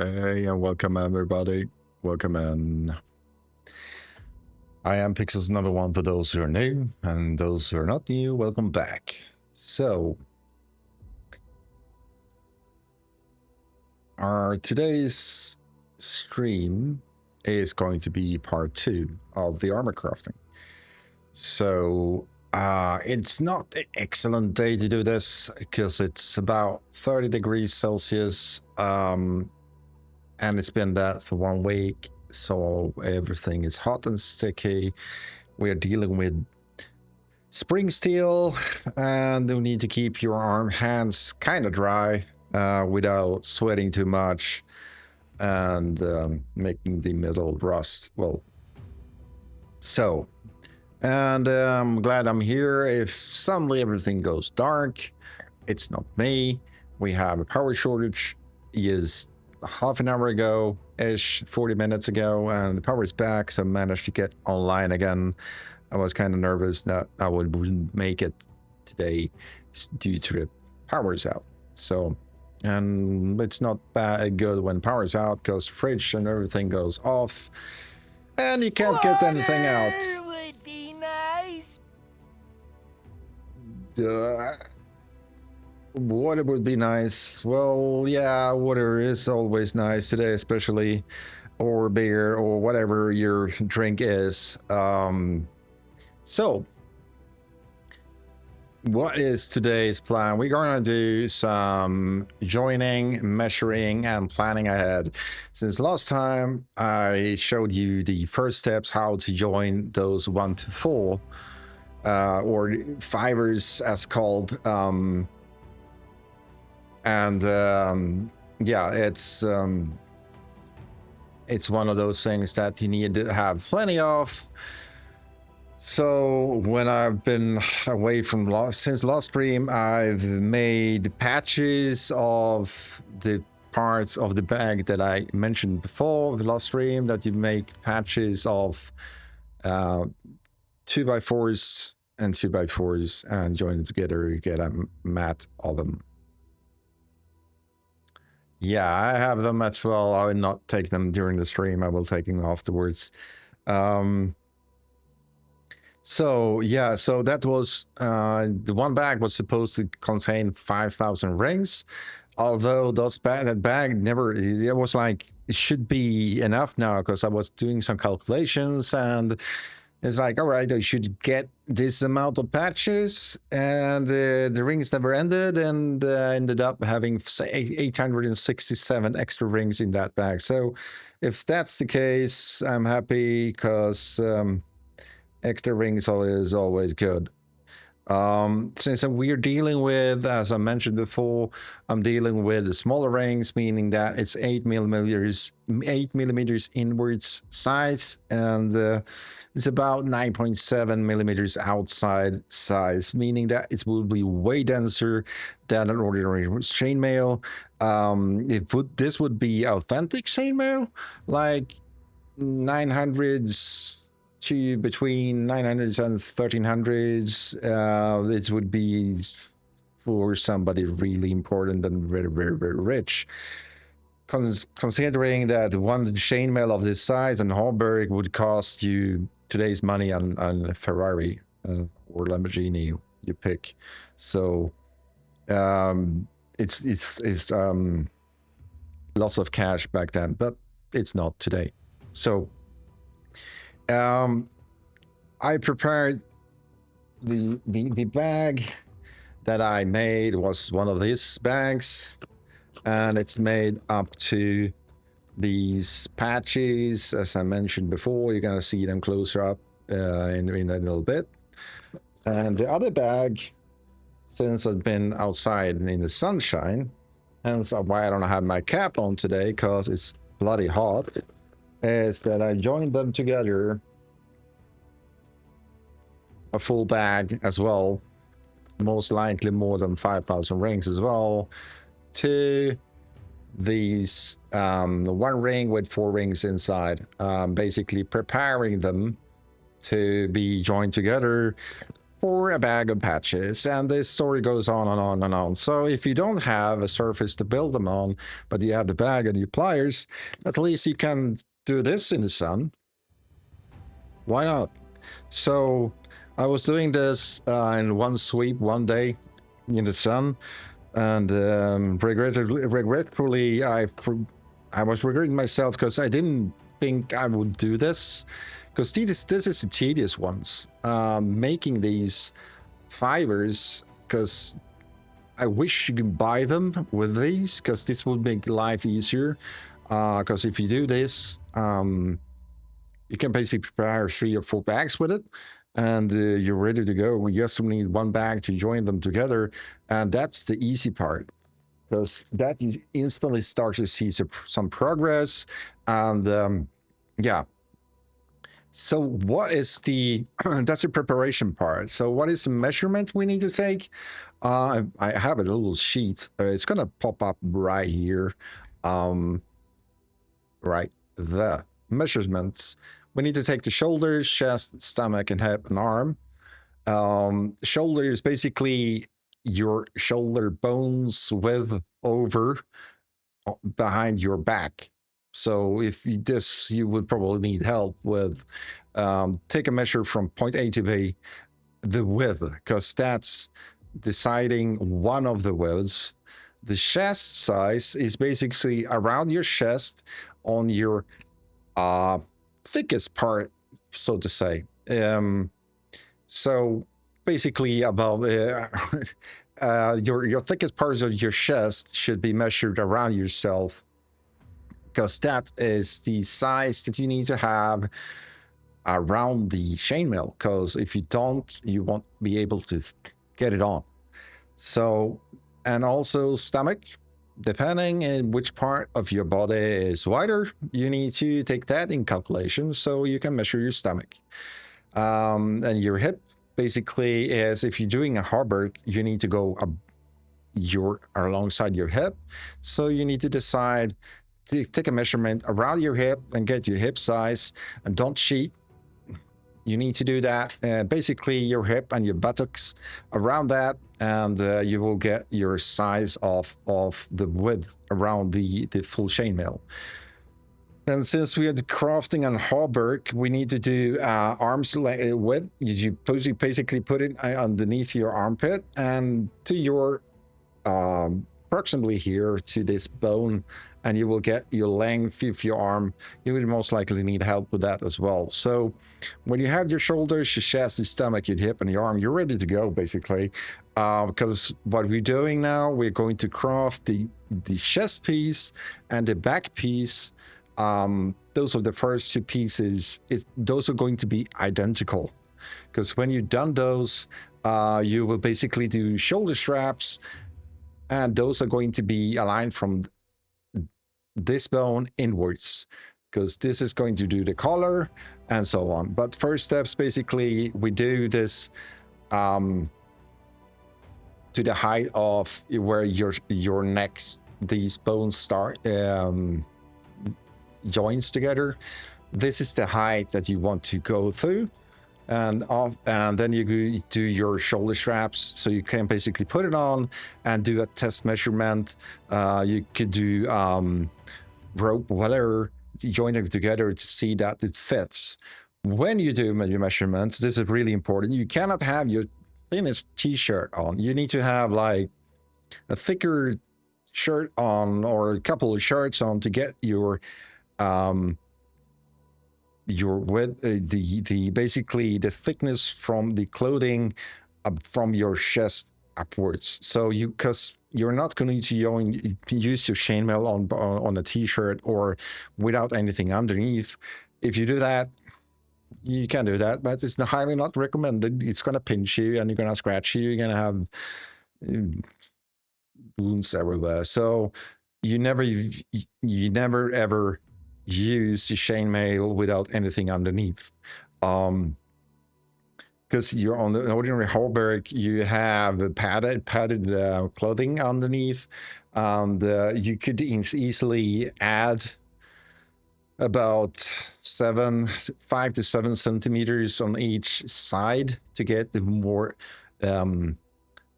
Hey, and welcome everybody. Welcome in. I am Pixels number one for those who are new, and those who are not new, welcome back. So, our today's stream is going to be part 2 of the armor crafting. So, it's not an excellent day to do this because it's about 30 degrees Celsius, and it's been that for 1 week. So everything is hot and sticky. We are dealing with spring steel, and you need to keep your hands kind of dry without sweating too much and making the metal rust. Well, so, and I'm glad I'm here. If suddenly everything goes dark, it's not me. We have a power shortage. Is half an hour ago ish, 40 minutes ago, and the power is back, so I managed to get online again. I was kind of nervous that I wouldn't make it today due to the power's out. So, and it's not good when power's out because the fridge and everything goes off and you can't get anything out. Would be nice. Water would be nice. Well, yeah, water is always nice today, especially, or beer, or whatever your drink is. So, what is today's plan? We're going to do some joining, measuring, and planning ahead. Since last time, I showed you the first steps, how to join those 1 to 4, or fibers as called. Yeah, it's one of those things that you need to have plenty of. So when I've been away from since last stream, I've made patches of the parts of the bag that I mentioned before the last stream, that you make patches of 2x4s and 2x4s and join them together, you get a mat of them. Yeah, I have them as well. I will not take them during the stream. I will take them afterwards. So yeah, so that was the one bag was supposed to contain 5,000 rings. Although that bag never, it was like, it should be enough now because I was doing some calculations and it's like, all right, I should get this amount of patches, and the rings never ended, and ended up having 867 extra rings in that bag. So if that's the case, I'm happy because extra rings is always good. Since we're dealing with, as I mentioned before, I'm dealing with the smaller rings, meaning that it's 8 millimeters inwards size, and it's about 9.7 millimeters outside size, meaning that it will be way denser than an ordinary chainmail. This would be authentic chainmail, like 900s to between 900s and 1300s. It would be for somebody really important and very, very, very rich. Considering that one chainmail of this size in Hamburg would cost you today's money on a Ferrari or Lamborghini, you pick. So it's lots of cash back then, but it's not today. So I prepared the bag that I made was one of these bags, and it's made up to these patches. As I mentioned before, you're gonna see them closer up in a little bit. And the other bag, since I've been outside in the sunshine, and so why I don't have my cap on today because it's bloody hot, is that I joined them together, a full bag as well, most likely more than 5,000 rings as well, to these one ring with 4 rings inside, basically preparing them to be joined together for a bag of patches, and this story goes on and on and on. So if you don't have a surface to build them on, but you have the bag and your pliers, at least you can do this in the sun. Why not? So I was doing this in one sweep one day in the sun, and regretfully, I was regretting myself because I didn't think I would do this, because this is the tedious ones, making these fibers, because I wish you can buy them with these, because this would make life easier, because if you do this, you can basically prepare 3 or 4 bags with it, and you're ready to go. We just need one bag to join them together, and that's the easy part, because that you instantly start to see some progress. And yeah, so what is the that's the preparation part. So what is the measurement we need to take? I have a little sheet. It's gonna pop up right here, right there. Measurements. We need to take the shoulders, chest, stomach, and hip and arm. Shoulder is basically your shoulder bones width over behind your back. So if you would probably need help with take a measure from point A to B, the width, because that's deciding one of the widths. The chest size is basically around your chest on your thickest part, so to say. So basically above your thickest parts of your chest should be measured around yourself, because that is the size that you need to have around the chainmail, because if you don't, you won't be able to get it on. So, and also stomach, depending on which part of your body is wider, you need to take that in calculation so you can measure your stomach. And your hip basically is, if you're doing a harbor, you need to go alongside your hip. So you need to decide to take a measurement around your hip and get your hip size, and don't cheat. You need to do that. Basically, your hip and your buttocks around that, and you will get your size of the width around the full chainmail. And since we are crafting on hauberk, we need to do arms width. You basically put it underneath your armpit and to your approximately here to this bone, and you will get your length of your arm. You will most likely need help with that as well. So when you have your shoulders, your chest, your stomach, your hip, and your arm, you're ready to go, basically. Because what we're doing now, we're going to craft the chest piece and the back piece. Those are the first 2 pieces. Those are going to be identical, because when you've done those, you will basically do shoulder straps, and those are going to be aligned from this bone inwards, because this is going to do the collar and so on. But first steps, basically, we do this to the height of where your necks, these bones start joins together. This is the height that you want to go through, and then you do your shoulder straps, so you can basically put it on and do a test measurement. You could do rope, whatever, join it together to see that it fits. When you do your measurements, this is really important. You cannot have your thinnest t-shirt on. You need to have like a thicker shirt on, or a couple of shirts on, to get your width, the basically the thickness from the clothing from your chest upwards. So because you're not going to use your chainmail on a t-shirt or without anything underneath. If you do that, you can do that, but it's highly not recommended. It's going to pinch you, and you're going to scratch you. You're going to have wounds everywhere. So you never ever use your chainmail without anything underneath. Because you're on the ordinary hauberk, you have padded clothing underneath, and you could easily add about 5 to 7 centimeters on each side to get the more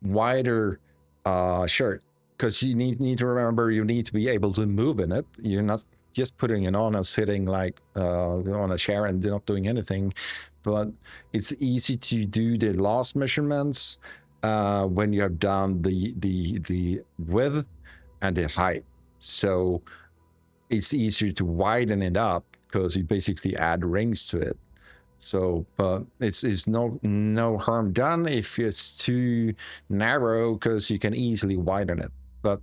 wider shirt, because you need to remember you need to be able to move in it. You're not just putting it on and sitting like on a chair and not doing anything. But it's easy to do the last measurements when you have done the width and the height. So it's easier to widen it up because you basically add rings to it. So, but it's no harm done if it's too narrow, because you can easily widen it. But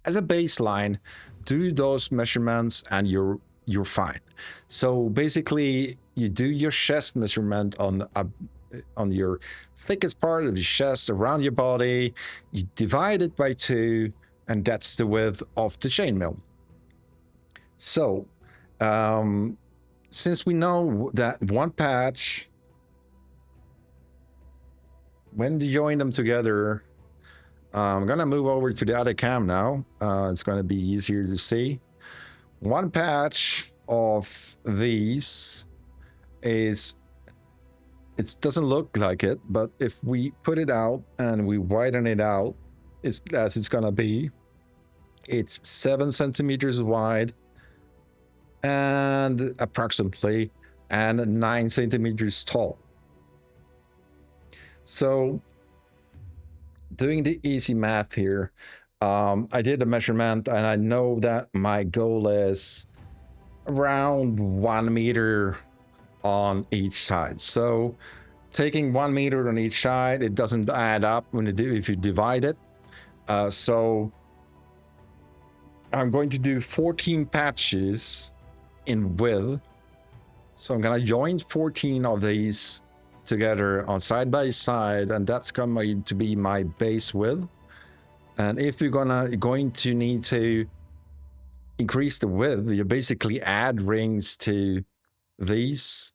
as a baseline, do those measurements and you're fine. So basically, you do your chest measurement on your thickest part of your chest around your body. You divide it by 2, and that's the width of the chainmail. So, since we know that one patch, when you join them together, I'm gonna move over to the other cam now. It's gonna be easier to see. One patch of these is, it doesn't look like it, but if we put it out and we widen it out, it's as it's gonna be. It's 7 centimeters wide and approximately, and 9 centimeters tall. So doing the easy math here, I did a measurement and I know that my goal is around 1 meter on each side. So taking 1 meter on each side, it doesn't add up when if you divide it. So I'm going to do 14 patches in width. So I'm gonna join 14 of these together on side by side, and that's going to be my base width. And if you're going to need to increase the width, you basically add rings to these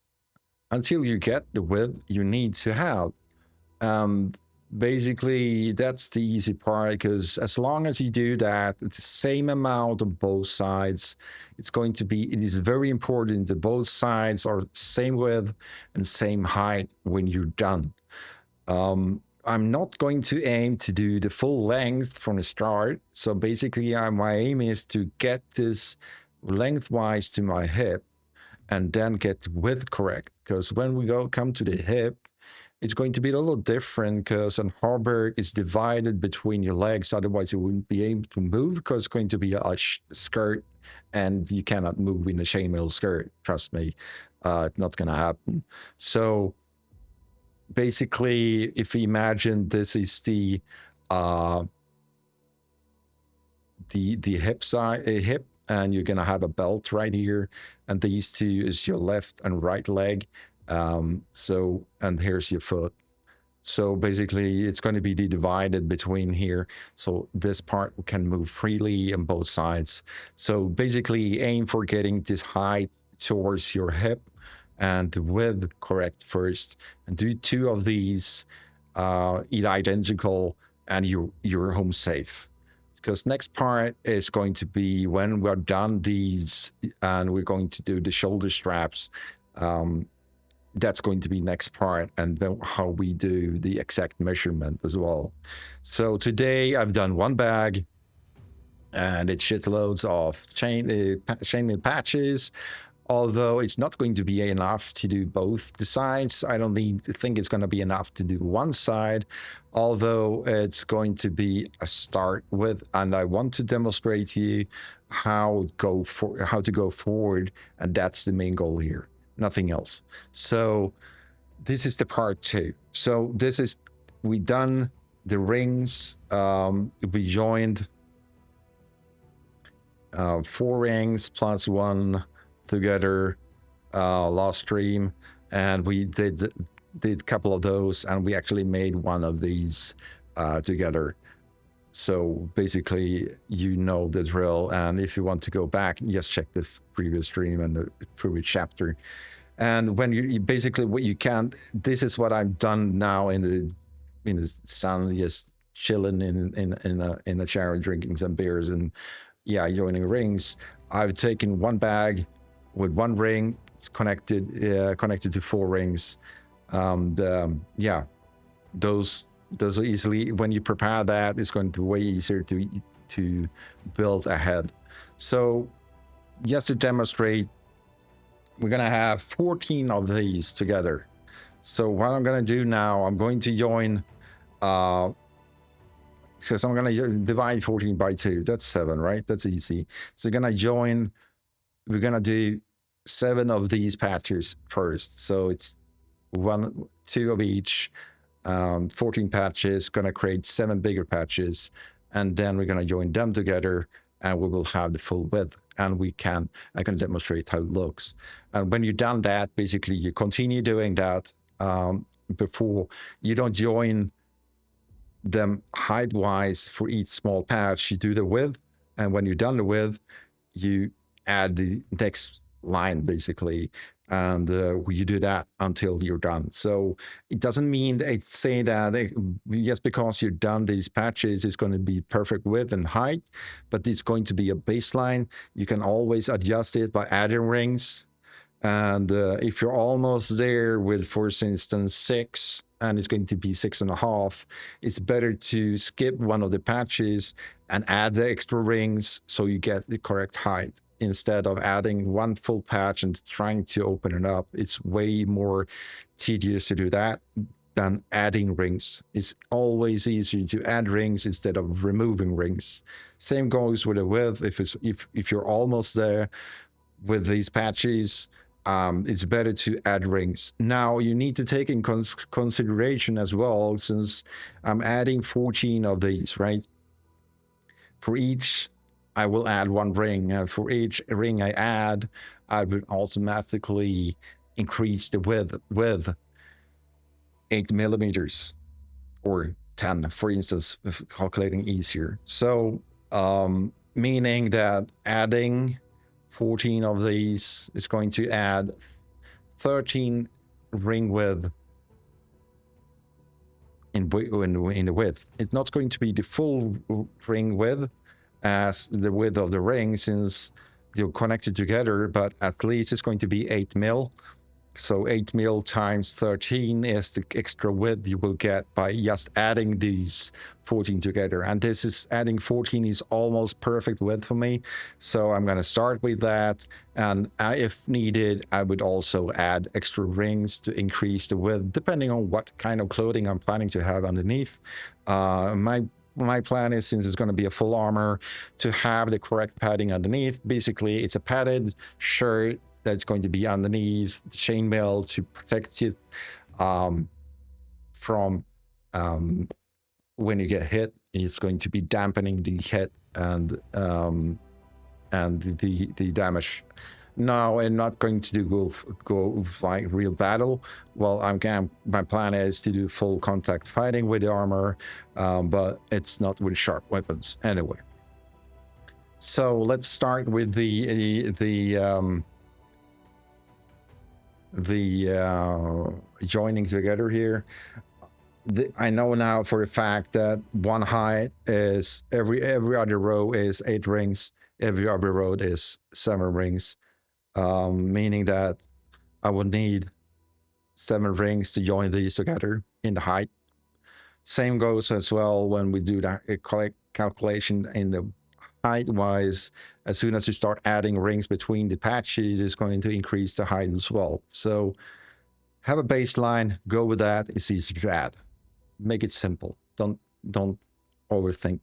until you get the width you need to have. Basically, that's the easy part, because as long as you do that, it's the same amount on both sides. It is very important that both sides are same width and same height when you're done. I'm not going to aim to do the full length from the start. So basically, my aim is to get this lengthwise to my hip and then get the width correct. Because when we come to the hip, it's going to be a little different, because an Harburg is divided between your legs. Otherwise, you wouldn't be able to move, because it's going to be a skirt, and you cannot move in a chainmail skirt. Trust me, it's not going to happen. So basically, if you imagine this is the hip side, hip, and you're going to have a belt right here, and these two is your left and right leg. So, and here's your foot. So basically, it's going to be divided between here. So this part can move freely on both sides. So basically, aim for getting this height towards your hip and the width correct first, and do 2 of these, identical, and you're home safe. Because next part is going to be when we're done these, and we're going to do the shoulder straps. That's going to be next part, and then how we do the exact measurement as well. So today I've done 1 bag, and it shitloads of chainmail patches. Although it's not going to be enough to do both the sides. I don't think it's going to be enough to do one side, although it's going to be a start with, and I want to demonstrate to you how to go forward, and that's the main goal here, nothing else. So this is the part 2. So we done the rings. We joined 4 rings plus 1 together last stream, and we did a couple of those, and we actually made one of these together. So basically, you know the drill, and if you want to go back, just check the previous stream and the previous chapter. And when you basically what you can, this is what I've done now in the sun, just chilling in a chair, drinking some beers, and joining rings. I've taken 1 bag, with one ring connected to 4 rings. Yeah, those are easily, when you prepare that, it's going to be way easier to build ahead. So just to demonstrate, we're gonna have 14 of these together. So what I'm gonna do now, I'm going to join so I'm gonna divide 14 by 2. That's 7, right? That's easy. So we're gonna do 7 of these patches first. So it's 2 of each, 14 patches, gonna create 7 bigger patches, and then we're gonna join them together, and we will have the full width, and I can demonstrate how it looks. And when you've done that, basically you continue doing that before. You don't join them height-wise for each small patch. You do the width, and when you're done the width, you add the next line, basically, and you do that until you're done. So it doesn't mean that saying that just because you're done these patches, it's going to be perfect width and height, but it's going to be a baseline. You can always adjust it by adding rings. And if you're almost there with, for instance, 6, and it's going to be 6.5, it's better to skip one of the patches and add the extra rings so you get the correct height, instead of adding one full patch and trying to open it up. It's way more tedious to do that than adding rings. It's always easier to add rings instead of removing rings. Same goes with the width. If you're almost there with these patches, it's better to add rings. Now you need to take in consideration as well, since I'm adding 14 of these, right? For each, I will add 1 ring, and for each ring I add, I will automatically increase the width with 8 millimeters or 10, for instance, if calculating easier. So meaning that adding 14 of these is going to add 13 ring width in the width. It's not going to be the full ring width as the width of the ring, since they're connected together, but at least it's going to be 8 mil. So 8 mil times 13 is the extra width you will get by just adding these 14 together. And this is adding 14 is almost perfect width for me. So I'm going to start with that. And if needed, I would also add extra rings to increase the width, depending on what kind of clothing I'm planning to have underneath. My plan is, since it's going to be a full armor, to have the correct padding underneath. Basically, it's a padded shirt that's going to be underneath the chainmail to protect it from when you get hit. It's going to be dampening the hit and the damage. No, I'm not going to go like real battle. Well, my plan is to do full contact fighting with the armor, but it's not with sharp weapons anyway. So let's start with the joining together here. I know now for a fact that one height is every other row is 8 rings, every other row is 7 rings, meaning that I will need 7 rings to join these together in the height. Same goes as well when we do that calculation in the height wise. As soon as you start adding rings between the patches, it's going to increase the height as well. So have a baseline, go with that. It's easy to add. Make it simple. Don't overthink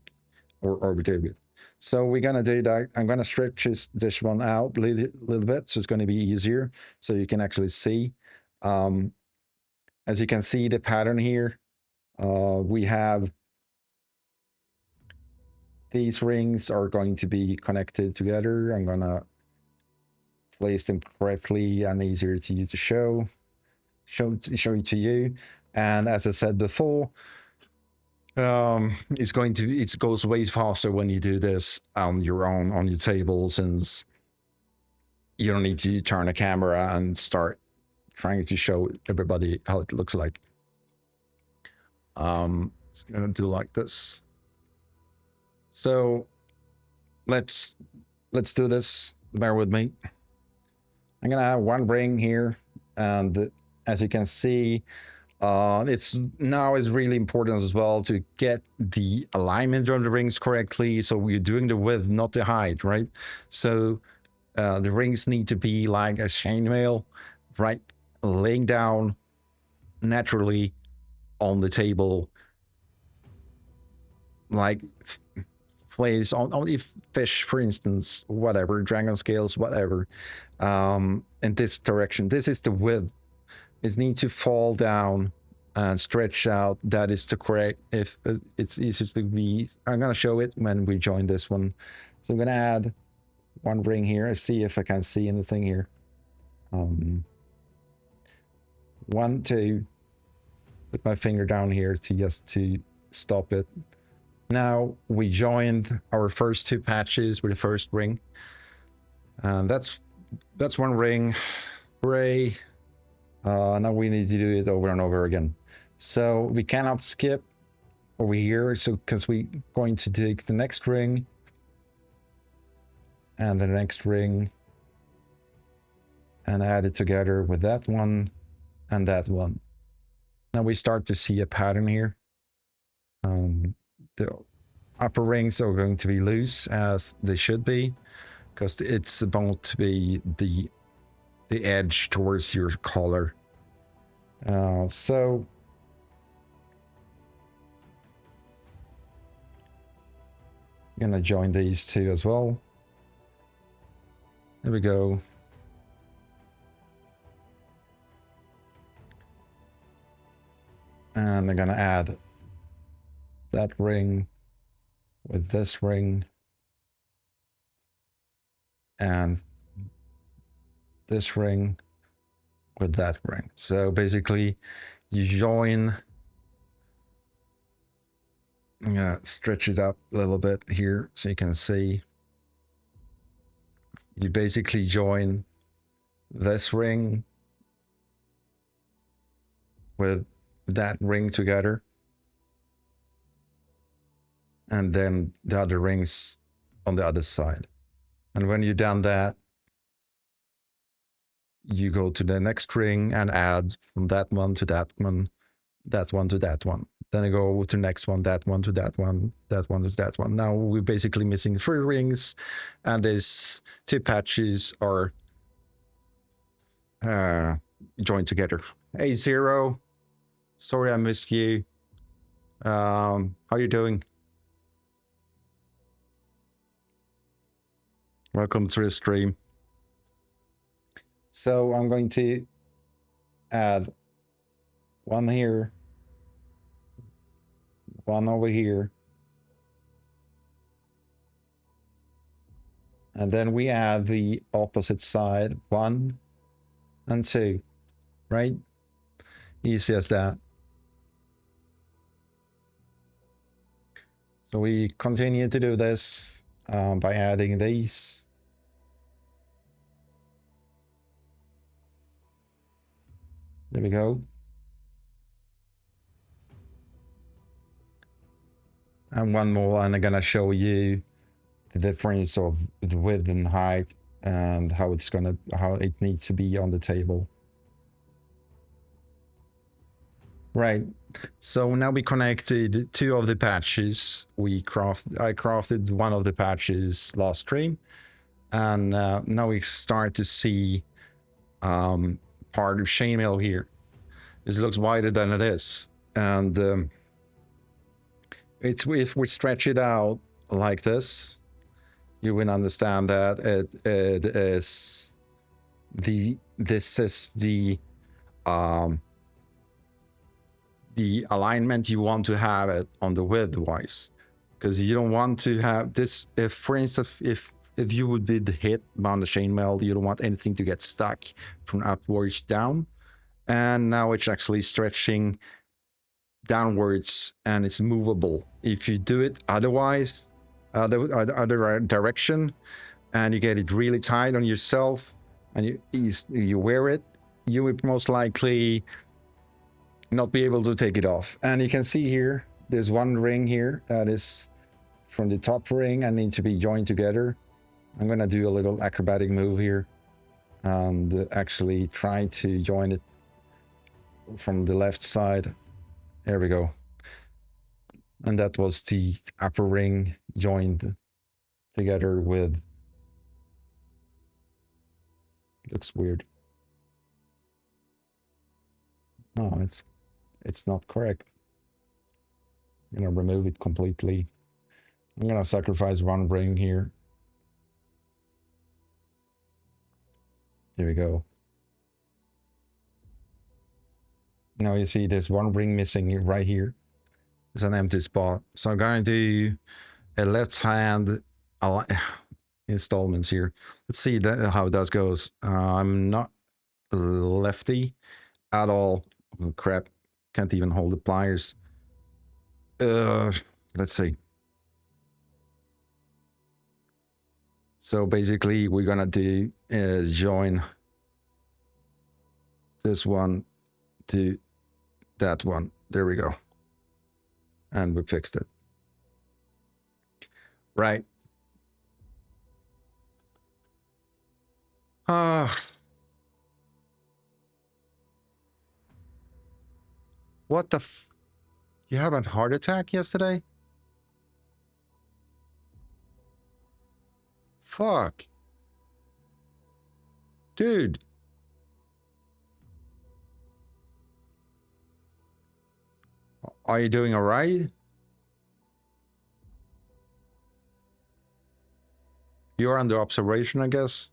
or overdo it. So we're gonna do that. I'm gonna stretch this one out a little bit, so it's going to be easier, so you can actually see. As you can see the pattern here, we have these rings are going to be connected together. I'm gonna place them correctly and easier to you to show it to you. And as I said before, it goes way faster when you do this on your own on your table, since you don't need to turn a camera and start trying to show everybody how it looks like. It's gonna do like this. So let's do this. Bear with me. I'm gonna have one ring here, and as you can see, it's now is really important as well to get the alignment of the rings correctly. So we're doing the width, not the height, right? So the rings need to be like a chainmail, right? Laying down naturally on the table, like place on if fish, for instance, whatever, dragon scales, whatever, in this direction. This is the width. It needs to fall down and stretch out. That is the correct, if it's easy to be. I'm gonna show it when we join this one. So I'm gonna add one ring here. I see if I can see anything here. 1, 2. Put my finger down here to just to stop it. Now we joined our first 2 patches with the first ring. That's one ring. Hooray. Now we need to do it over and over again. So we cannot skip over here, so because we're going to take the next ring and the next ring and add it together with that one and that one. Now we start to see a pattern here. The upper rings are going to be loose as they should be, because it's about to be the edge towards your collar. So I'm gonna join these 2 as well. There we go. And I'm gonna add that ring with this ring and this ring with that ring. So basically you join. I'm gonna stretch it up a little bit here so you can see. You basically join this ring with that ring together, and then the other rings on the other side. And when you've done that, you go to the next ring and add from that one to that one, that one to that one. Then I go to the next one, that one to that one, that one to that one. Now we're basically missing 3 rings, and these 2 patches are joined together. Hey, Zero. Sorry I missed you. How you doing? Welcome to the stream. So I'm going to add one here, one over here, and then we add the opposite side, 1 and 2, right? Easy as that. So we continue to do this by adding these. There we go. And one more, and I'm gonna show you the difference of the width and height and how it needs to be on the table. Right. So now we connected 2 of the patches. I crafted one of the patches last stream, and now we start to see part of chainmail here. This looks wider than it is, and if we stretch it out like this, you will understand that this is the alignment you want to have it on the width wise, because you don't want to have this. If, for instance, if you would be hit on the chainmail, you don't want anything to get stuck from upwards down. And now it's actually stretching downwards and it's movable. If you do it otherwise, other direction, and you get it really tight on yourself, and you wear it, you would most likely not be able to take it off. And you can see here, there's one ring here that is from the top ring and need to be joined together. I'm gonna do a little acrobatic move here. and actually try to join it from the left side. There we go. And that was the upper ring joined together with, looks weird. No, it's not correct. I'm gonna remove it completely. I'm gonna sacrifice one ring here. Here we go. Now you see there's one ring missing right here. It's an empty spot. So I'm going to do a left hand installments here. Let's see how that goes. I'm not lefty at all. Oh, crap. Can't even hold the pliers. Let's see. So basically we're gonna do is join this one to that one. There we go. And we fixed it. Right. What the you had a heart attack yesterday? Fuck. Dude. Are you doing all right? You're under observation, I guess.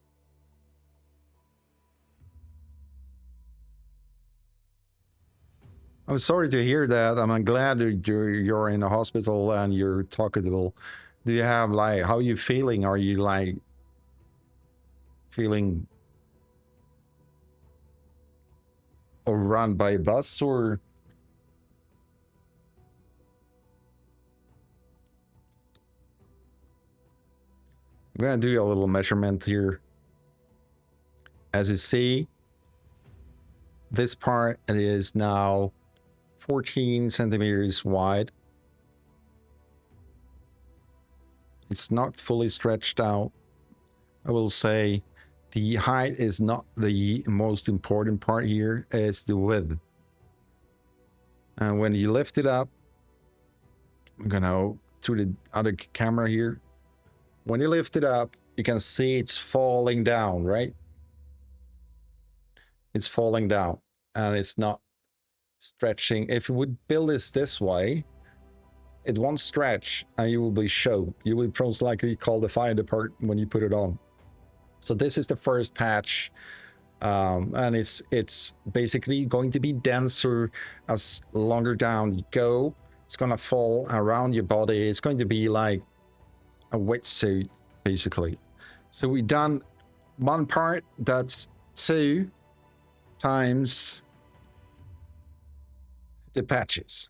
I'm sorry to hear that. I'm glad that you're in a hospital and you're talkable. Do you have like, how are you feeling? Are you like feeling overrun by a bus or? I'm gonna do a little measurement here. As you see, this part is now 14 centimeters wide. It's not fully stretched out. I will say the height is not the most important part here, it's the width. And when you lift it up, I'm gonna to the other camera here. When you lift it up, you can see it's falling down, right? It's falling down and it's not stretching. If you would build this way, it won't stretch and you will be showed. You will most likely call the fire department when you put it on. So this is the first patch, and it's basically going to be denser as longer down you go. It's gonna fall around your body. It's going to be like a wetsuit, basically. So we've done one part that's 2 times the patches.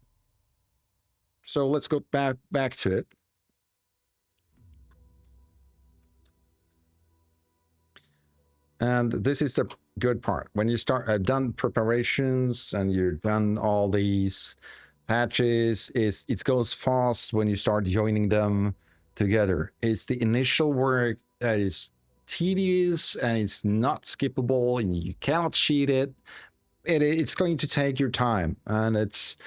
So let's go back to it. And this is the good part. When you start done preparations and you're done all these patches, it goes fast when you start joining them together. It's the initial work that is tedious and it's not skippable and you cannot cheat it. It's going to take your time, and it's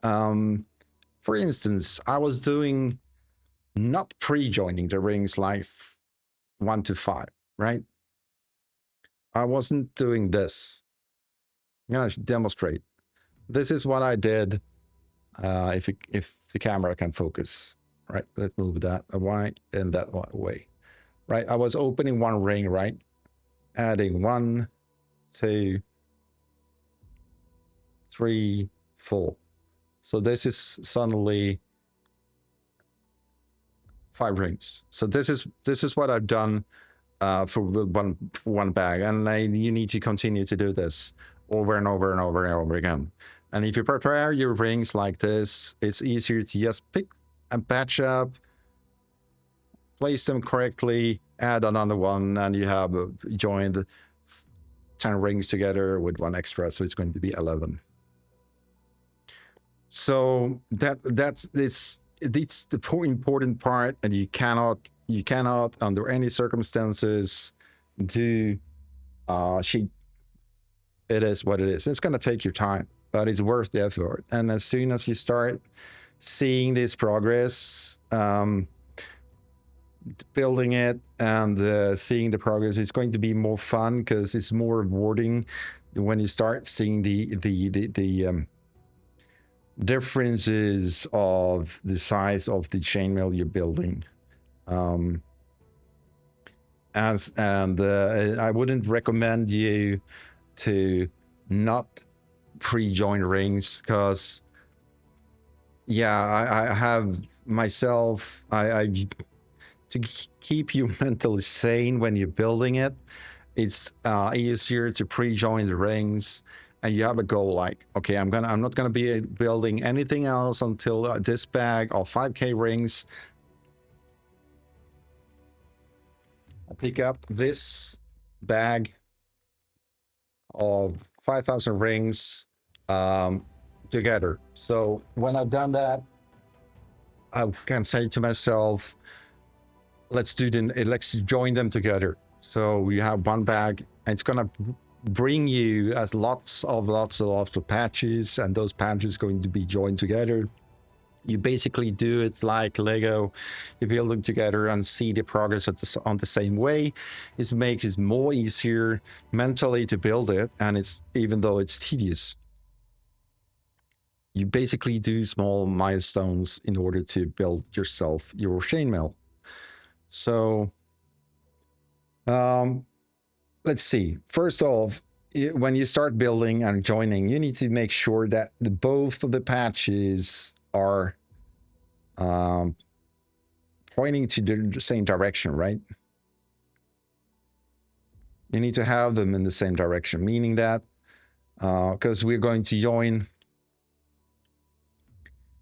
for instance, I was doing not pre-joining the rings like 1 to 5, right? I wasn't doing this. I'm gonna demonstrate. This is what I did. If the camera can focus, right? Let's move that away and that way, right? I was opening one ring, right? Adding 1, 2, 3, 4. So this is suddenly 5 rings. So this is what I've done for one bag, and you need to continue to do this over and over and over and over again. And if you prepare your rings like this, it's easier to just pick and patch up, place them correctly, add another one, and you have joined 10 rings together with 1 extra, so it's going to be 11. So that's the important part, and you cannot under any circumstances do It is what it is. It's going to take your time, but it's worth the effort. And as soon as you start seeing this progress, building it and seeing the progress, it's going to be more fun because it's more rewarding when you start seeing the differences of the size of the chainmail you're building. And I wouldn't recommend you to not pre-join rings because, yeah, I have myself. I to keep you mentally sane when you're building it. It's easier to pre-join the rings, and you have a goal like, okay, I'm not gonna be building anything else until this bag of 5k rings. I pick up this bag of 5,000 rings together. So when I've done that, I can say to myself, let's join them together. So you have one bag, and it's gonna bring you as lots of patches, and those patches going to be joined together. You basically do it like Lego. You build them together and see the progress on the same way. It makes it more easier mentally to build it, and it's, even though it's tedious, you basically do small milestones in order to build yourself your chainmail. So let's see. First off, when you start building and joining, you need to make sure that both of the patches are pointing to the same direction, right? You need to have them in the same direction, meaning that because we're going to join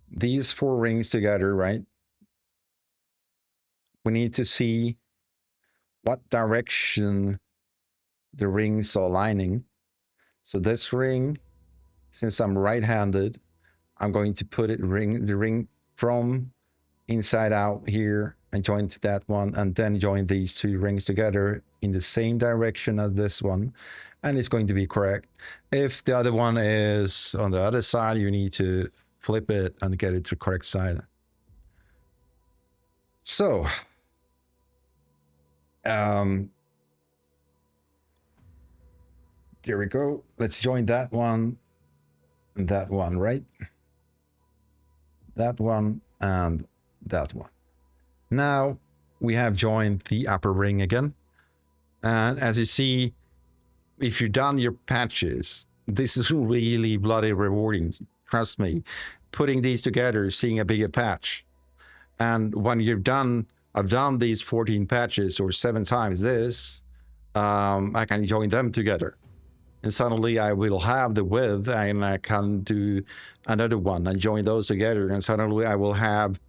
these 4 rings together, right? We need to see what direction the rings are lining. So this ring, since I'm right-handed, I'm going to put the ring from inside out here and join to that one, and then join these 2 rings together in the same direction as this one, and it's going to be correct. If the other one is on the other side, you need to flip it and get it to the correct side. So there we go. Let's join that one and that one, right? That one and that one. Now we have joined the upper ring again. And as you see, if you've done your patches, this is really bloody rewarding. Trust me, putting these together, seeing a bigger patch. And when you've done, I've done these 14 patches or 7 times this, I can join them together. And suddenly I will have the width, and I can do another one and join those together. And suddenly I will have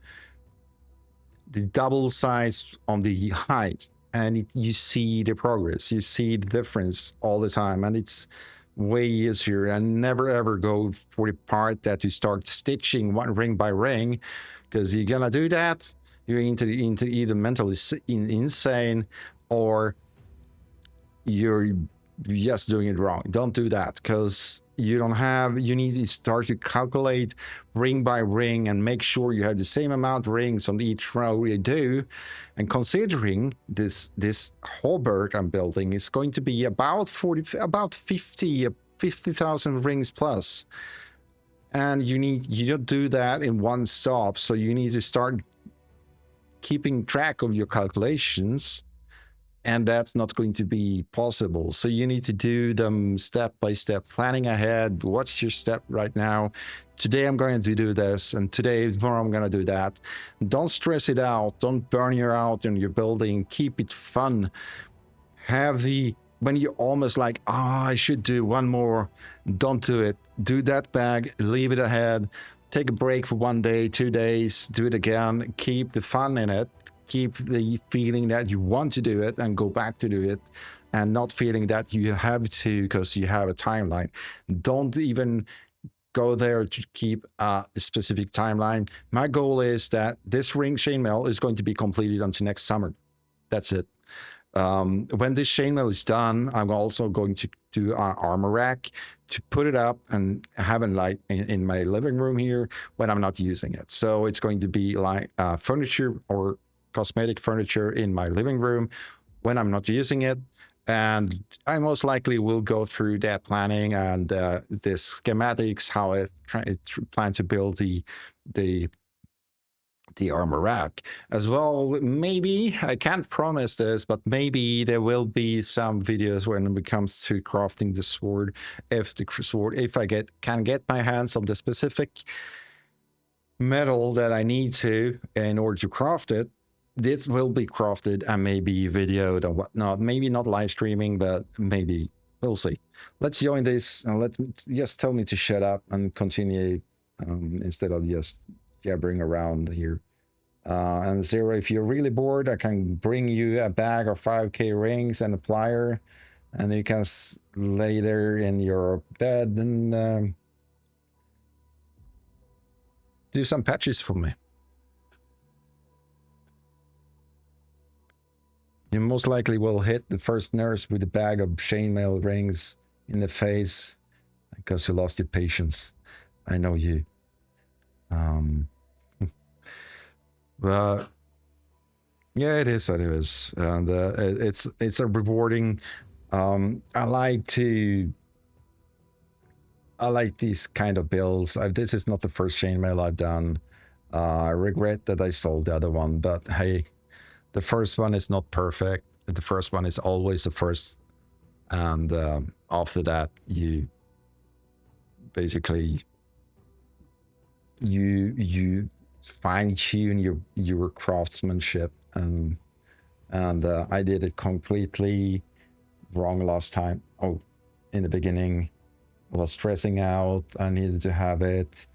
the double size on the height. And you see the progress, you see the difference all the time. And it's way easier. And never ever go for the part that you start stitching one ring by ring, because you're gonna do that, you're into either mentally insane or you're just doing it wrong. Don't do that, because you need to start to calculate ring by ring and make sure you have the same amount of rings on each row you do. And considering this whole berg I'm building is going to be about 50,000 rings plus, and you don't do that in one stop, so you need to start keeping track of your calculations, and that's not going to be possible. So you need to do them step by step, planning ahead. What's your step right now? Today I'm going to do this, and tomorrow I'm going to do that. Don't stress it out. Don't burn you out in your building. Keep it fun. When you're almost like, I should do one more, don't do it. Do that bag, leave it ahead. Take a break for 1 day, 2 days, do it again. Keep the fun in it. Keep the feeling that you want to do it and go back to do it, and not feeling that you have to because you have a timeline. Don't even go there to keep a specific timeline. My goal is that this ring chainmail is going to be completed until next summer. That's it. When this chainmail is done, I'm also going to do an armor rack to put it up and have it like in my living room here when I'm not using it. So it's going to be like furniture or cosmetic furniture in my living room when I'm not using it. And I most likely will go through that planning and the schematics, how I plan to build the armor rack as well. Maybe I can't promise this, but maybe there will be some videos when it comes to crafting the sword. If I can get my hands on the specific metal that I need to in order to craft it, this will be crafted and maybe videoed and whatnot. Maybe not live streaming, but maybe we'll see. Let's join this and just tell me to shut up and continue instead of just jabbering around here. And Zero, if you're really bored, I can bring you a bag of 5K rings and a plier, and you can lay there in your bed and do some patches for me. You most likely will hit the first nurse with a bag of chainmail rings in the face because you lost your patience. I know you. But yeah, it is. It is, and it's a rewarding. I like these kind of builds. This is not the first chainmail I've done. I regret that I sold the other one, but hey, the first one is not perfect. The first one is always the first, and after that, you basically you fine tune your craftsmanship, and I did it completely wrong last time. Oh, in the beginning, I was stressing out. I needed to have it.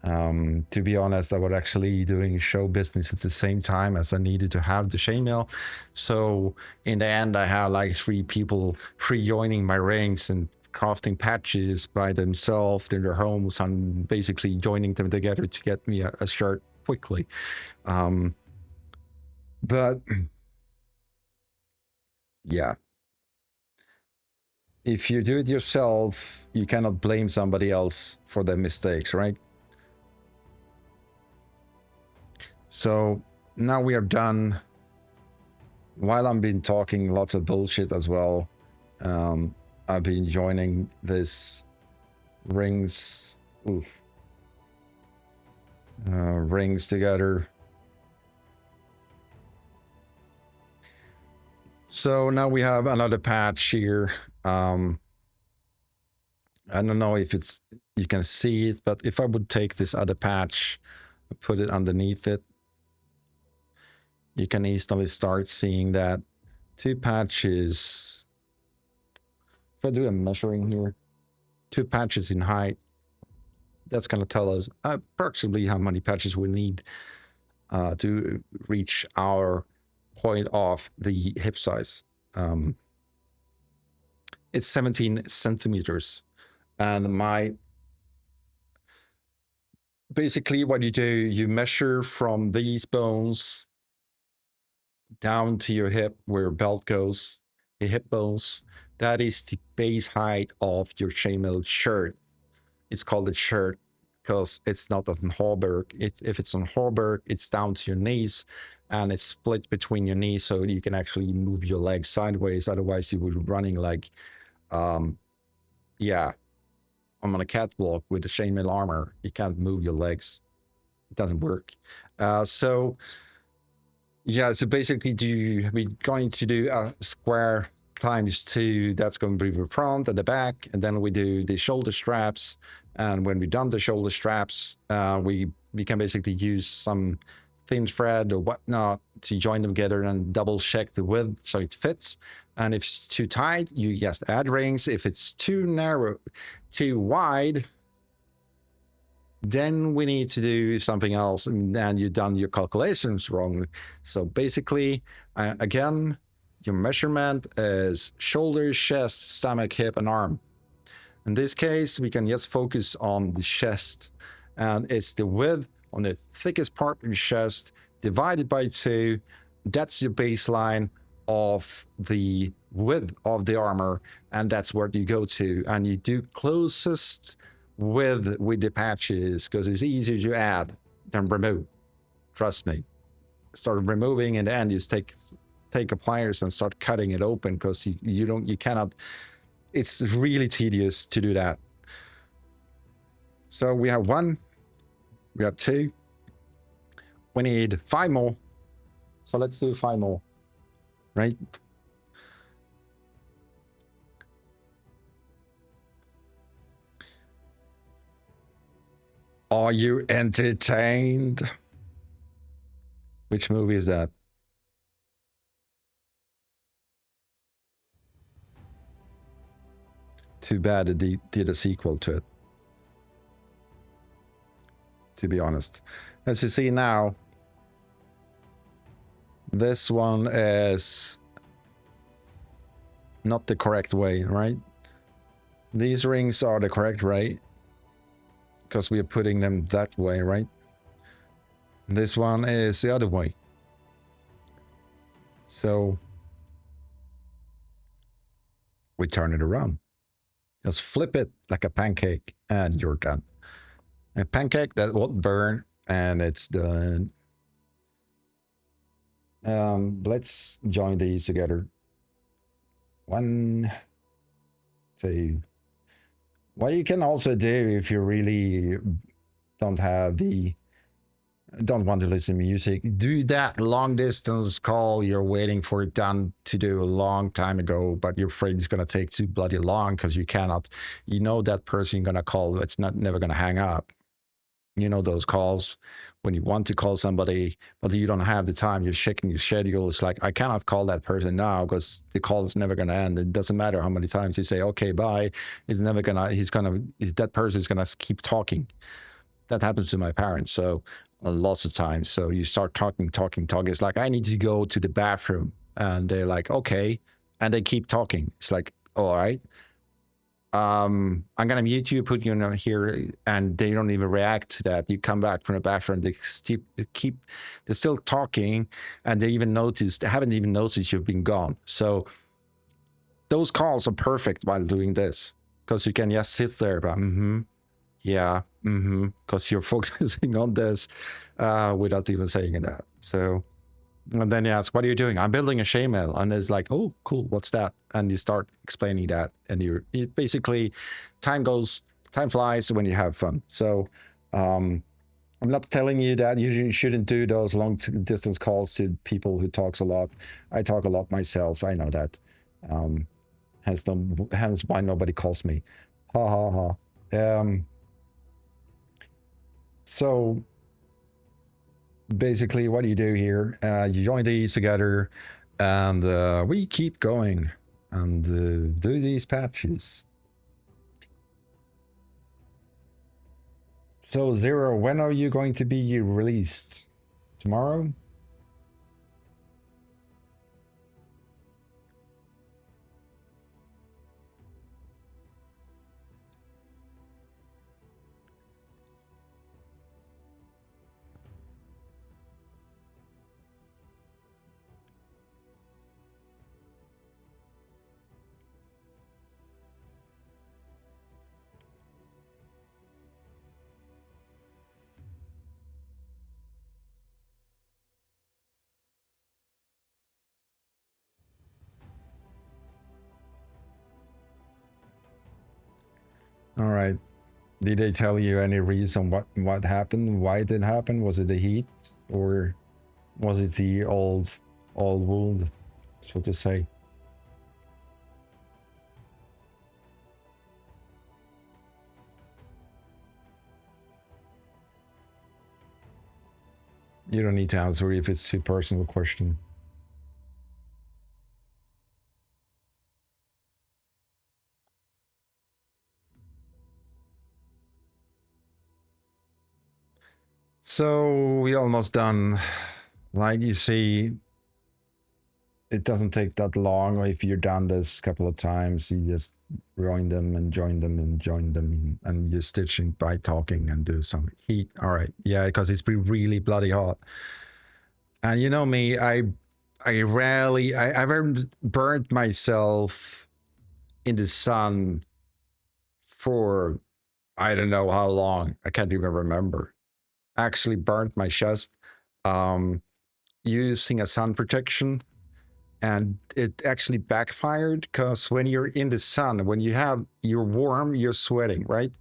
To be honest, I was actually doing show business at the same time as I needed to have the chainmail. So in the end, I had like 3 people joining my ranks and crafting patches by themselves in their homes and basically joining them together to get me a shirt quickly. But yeah, if you do it yourself, you cannot blame somebody else for their mistakes, right? So now we are done. While I've been talking lots of bullshit as well, I've been joining this rings together. So now we have another patch here. I don't know if you can see it, but if I would take this other patch, put it underneath it, you can easily start seeing that 2 patches. If I do a measuring here, 2 patches in height, that's going to tell us approximately how many patches we need to reach our point of the hip size. It's 17 centimeters. And basically what you do, you measure from these bones down to your hip where your belt goes, your hip bones. That is the base height of your chainmail shirt. It's called a shirt because it's not on hauberk. If it's on hauberk, it's down to your knees and it's split between your knees, so you can actually move your legs sideways. Otherwise, you would be running like, yeah, I'm on a catwalk with the chainmail armor. You can't move your legs. It doesn't work. So basically we're going to do a square times 2. That's going to be the front and the back, and then we do the shoulder straps. And when we've done the shoulder straps, we can basically use some thin thread or whatnot to join them together and double check the width so it fits. And if it's too tight, you just add rings. If it's too narrow, too wide, then we need to do something else, and you've done your calculations wrong. So basically, again, your measurement is shoulder, chest, stomach, hip, and arm. In this case, we can just focus on the chest, and it's the width on the thickest part of your chest divided by 2. That's your baseline. of the width of the armor, and that's where you go to, and you do closest width with the patches because it's easier to add than remove. Trust me. Start removing, and then you take a pliers and start cutting it open because you cannot. It's really tedious to do that. So we have 1, we have 2, we need 5 more. So let's do 5 more, right? Are you entertained? Which movie is that? Too bad they did a sequel to it, to be honest. As you see now, this one is not the correct way, right? These rings are the correct way because we are putting them that way, right? This one is the other way. So we turn it around. Just flip it like a pancake and you're done. A pancake that won't burn and it's done. Let's join these together. 1, 2. What you can also do if you really don't want to listen to music, do that long distance call you're waiting for it done to do a long time ago, but you're afraid it's going to take too bloody long because you cannot, that person you're going to call, it's never going to hang up. Those calls when you want to call somebody, but you don't have the time, you're checking your schedule. It's like, I cannot call that person now because the call is never going to end. It doesn't matter how many times you say, okay, bye. That person is going to keep talking. That happens to my parents. So lots of times. So you start talking. It's like, I need to go to the bathroom. And they're like, okay. And they keep talking. It's like, all right. I'm gonna mute you, put you in here, and they don't even react to that. You come back from the bathroom, they're still talking, and they haven't even noticed you've been gone. So those calls are perfect while doing this because you can just sit there, but yeah, because you're focusing on this without even saying that. So. And then you ask, what are you doing? I'm building a shaymail. And it's like, oh, cool. What's that? And you start explaining that. And you basically, time flies when you have fun. So I'm not telling you that you shouldn't do those long distance calls to people who talks a lot. I talk a lot myself. I know that. Hence why nobody calls me. Ha ha ha. So basically what you do here, you join these together and we keep going and do these patches. So Zero, when are you going to be released? Tomorrow? All right. Did they tell you any reason what happened? Why it did happen? Was it the heat or was it the old wound, so to say? You don't need to answer if it's too personal question. So we almost done. Like you see, it doesn't take that long. If you're done this a couple of times, you just join them and join them and join them, and you're stitching by talking and do some heat. All right, yeah, because it's been really bloody hot. And you know me, I I haven't burnt myself in the sun for I don't know how long. I can't even remember. I actually burnt my chest um, using a sun protection, and it actually backfired because when you're in the sun, when you're warm, you're sweating, right?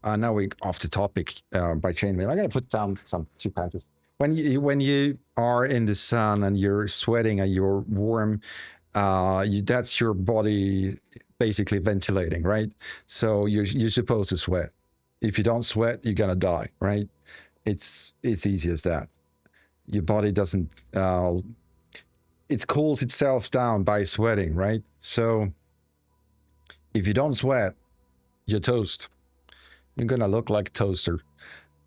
Now we off the topic by chainmail. I'm gonna put down some 2 patches. When you are in the sun and you're sweating and you're warm, that's your body basically ventilating, right? So you're supposed to sweat. If you don't sweat, you're gonna die, right? It's easy as that. Your body doesn't it cools itself down by sweating, right? So if you don't sweat, you're toast. You're gonna look like a toaster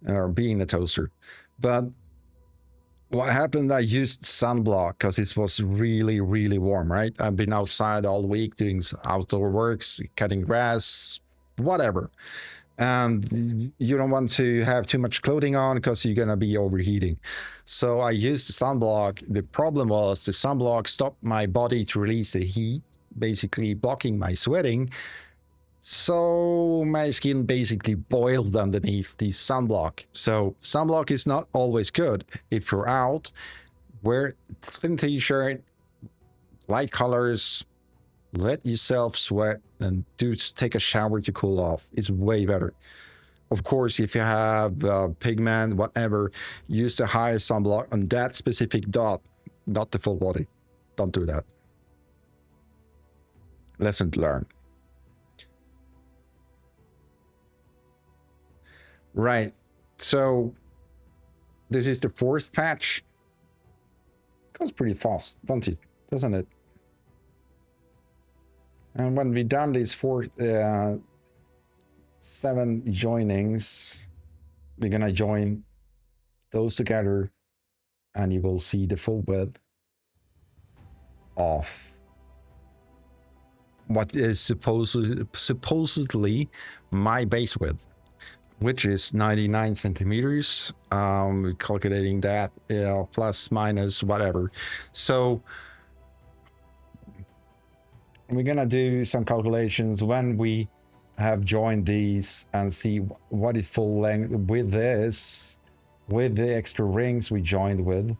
or being a toaster. But what happened, I used sunblock because it was really, really warm, right? I've been outside all week doing outdoor works, cutting grass, whatever. And you don't want to have too much clothing on because you're going to be overheating. So I used the sunblock. The problem was the sunblock stopped my body to release the heat, basically blocking my sweating. So my skin basically boiled underneath the sunblock. So sunblock is not always good. If you're out, wear thin t-shirt, light colors, let yourself sweat, and take a shower to cool off. It's way better. Of course, if you have pigment, whatever, use the highest sunblock on that specific dot, not the full body. Don't do that. Lesson learned. Right. So this is the 4th patch. It goes pretty fast, doesn't it? And when we've done these 7 joinings, we're gonna join those together, and you will see the full width of what is supposedly my base width, which is 99 centimeters. Calculating that, plus minus whatever. So we're gonna do some calculations when we have joined these and see what is full length with this, with the extra rings we joined with,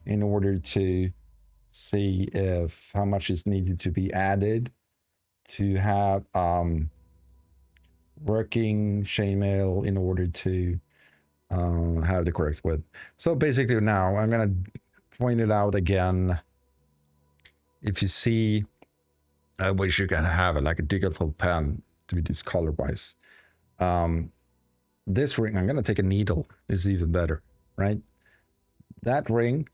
in order to see if how much is needed to be added to have working chainmail in order to have the correct width. So basically now I'm gonna point it out again. If you see, I wish you can have it like a digital pen to be this color wise. This ring, I'm gonna take a needle. This is even better, right? That ring.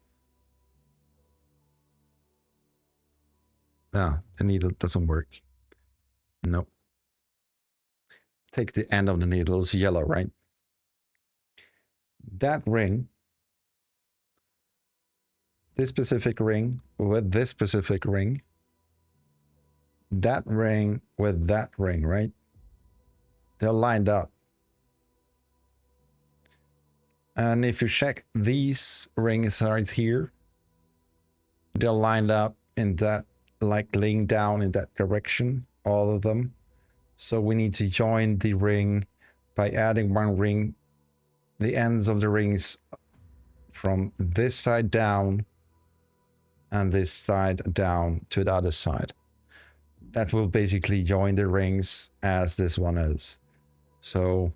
No, the needle doesn't work. Nope. Take the end of the needle, it's yellow, right? That ring, this specific ring with this specific ring, that ring with that ring, right? They're lined up. And if you check these rings right here, they're lined up in that, like laying down in that direction, all of them. So we need to join the ring by adding one ring, the ends of the rings from this side down and this side down to the other side. That will basically join the rings as this one is. So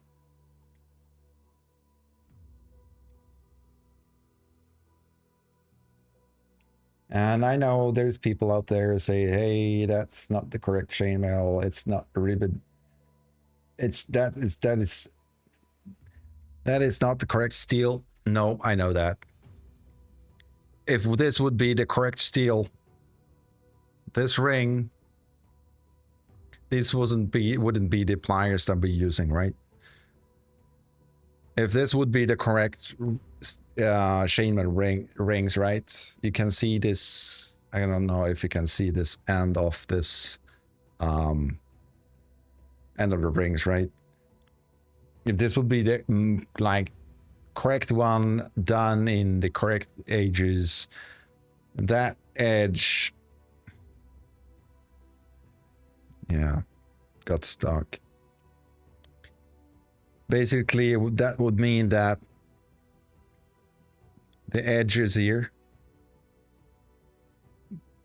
and I know there's people out there say, hey, that's not the correct chainmail, it's not a ribbon. That is not the correct steel. No, I know that. If this would be the correct steel, this ring, this wouldn't be the pliers that we're using, right? If this would be the correct chainmail rings, right? You can see this. I don't know if you can see this end of this end of the rings, right? If this would be the like correct one done in the correct ages, that edge, yeah, got stuck. Basically, that would mean that the edges here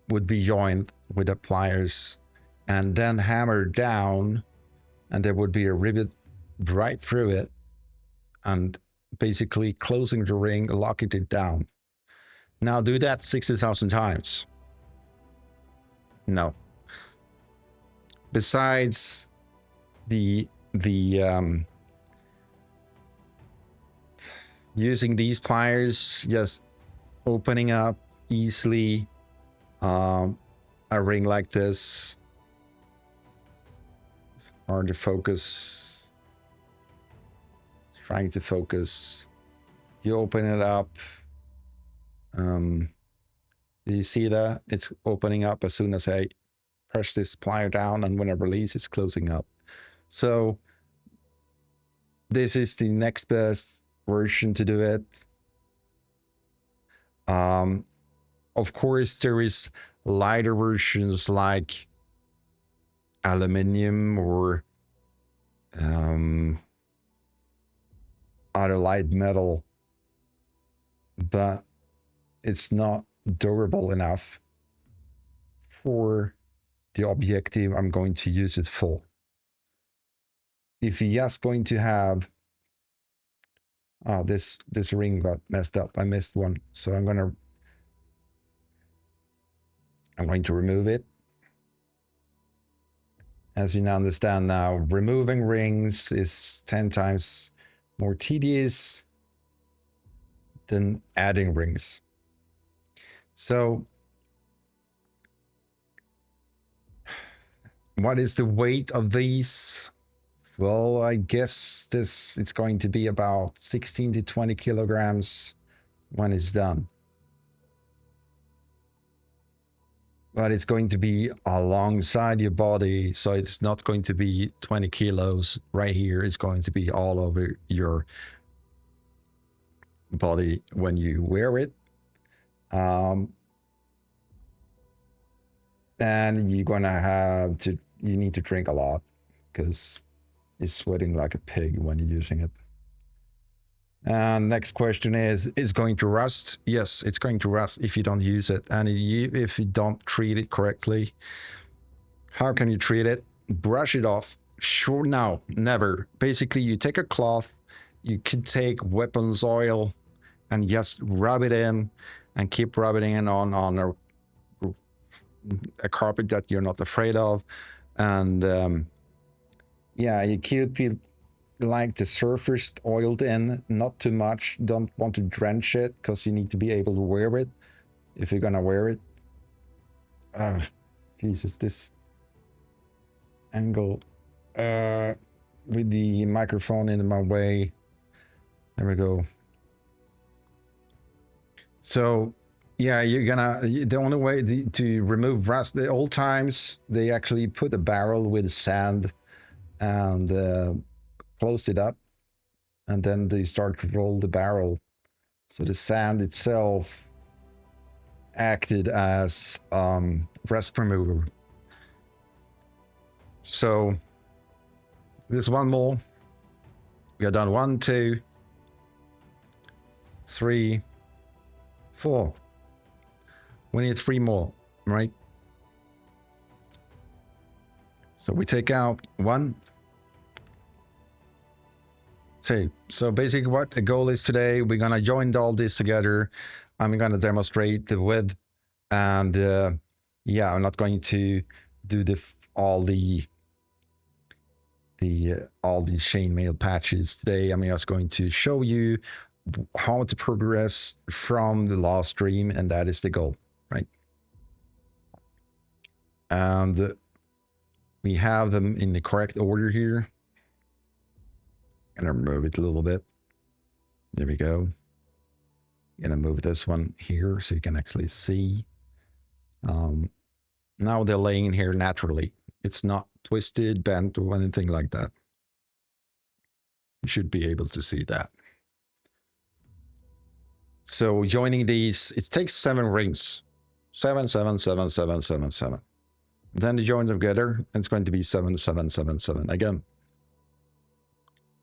would be joined with the pliers and then hammered down, and there would be a rivet right through it and basically closing the ring, locking it down. Now do that 60,000 times. No. Besides the using these pliers, just opening up easily a ring like this, it's hard to focus. It's trying to focus. You open it up. Do you see that? It's opening up as soon as I press this plier down, and when I release, it's closing up. So this is the next best version to do it. Of course, there is lighter versions like aluminium or other light metal, but it's not durable enough for the objective I'm going to use it for. If you're just going to have, oh, this ring got messed up. I missed one, so I'm going to remove it. As you now understand now, removing rings is 10 times more tedious than adding rings. So what is the weight of these? Well, I guess it's going to be about 16 to 20 kilograms when it's done. But it's going to be alongside your body, so it's not going to be 20 kilos right here. It's going to be all over your body when you wear it. And you're gonna have to, you need to drink a lot because you're sweating like a pig when you're using it. And next question is going to rust? Yes, it's going to rust if you don't use it. And if you don't treat it correctly. How can you treat it? Brush it off. Sure, no, never. Basically, you take a cloth, you could take weapons oil and just rub it in and keep rubbing it on a carpet that you're not afraid of. And yeah, you keep it like the surface oiled in, not too much. Don't want to drench it because you need to be able to wear it if you're gonna wear it. Jesus, this angle with the microphone in my way. There we go. So yeah, you're gonna, the only way to remove rust, the old times they actually put a barrel with sand and closed it up, and then they start to roll the barrel, so the sand itself acted as rust remover. So there's one more. We are done. 1, 2, 3, 4. We need 3 more, right? So we take out 1, 2. So basically what the goal is today, we're gonna join all this together. I'm gonna demonstrate the width, and yeah, I'm not going to do all the chainmail patches today. I'm just going to show you how to progress from the last stream, and that is the goal, right? And we have them in the correct order here. I'm gonna move it a little bit. There we go. I'm gonna move this one here so you can actually see. Now they're laying here naturally. It's not twisted, bent, or anything like that. You should be able to see that. So joining these, it takes 7 rings. 7, 7, 7, 7, 7, 7. Then you join them together, and it's going to be 7, 7, 7, 7 again.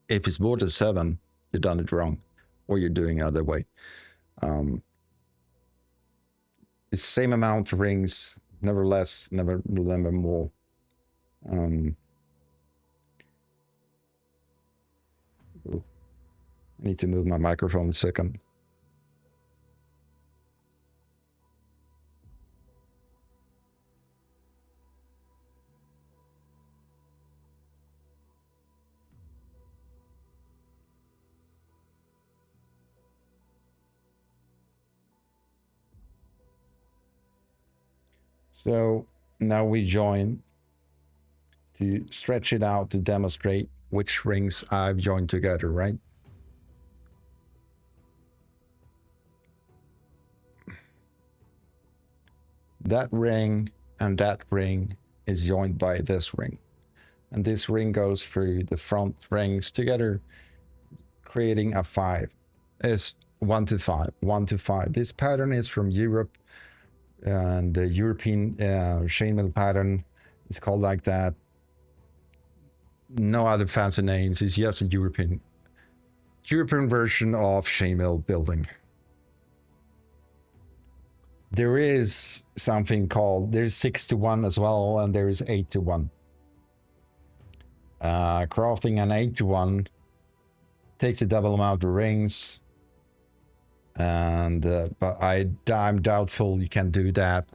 If it's more than 7, you've done it wrong, or you're doing it the other way. It's the same amount of rings, never less, never more. I need to move my microphone a second. So now we join to stretch it out to demonstrate which rings I've joined together, right? That ring and that ring is joined by this ring. And this ring goes through the front rings together, creating a 5. It's 1 to 5, 1 to 5. This pattern is from Europe, and the European chainmail pattern is called like that. No other fancy names. It's just a European version of chainmail building. There is something called, there's 6 to 1 as well, and there is 8 to 1. Crafting an 8 to 1 takes a double amount of rings, and but I'm doubtful you can do that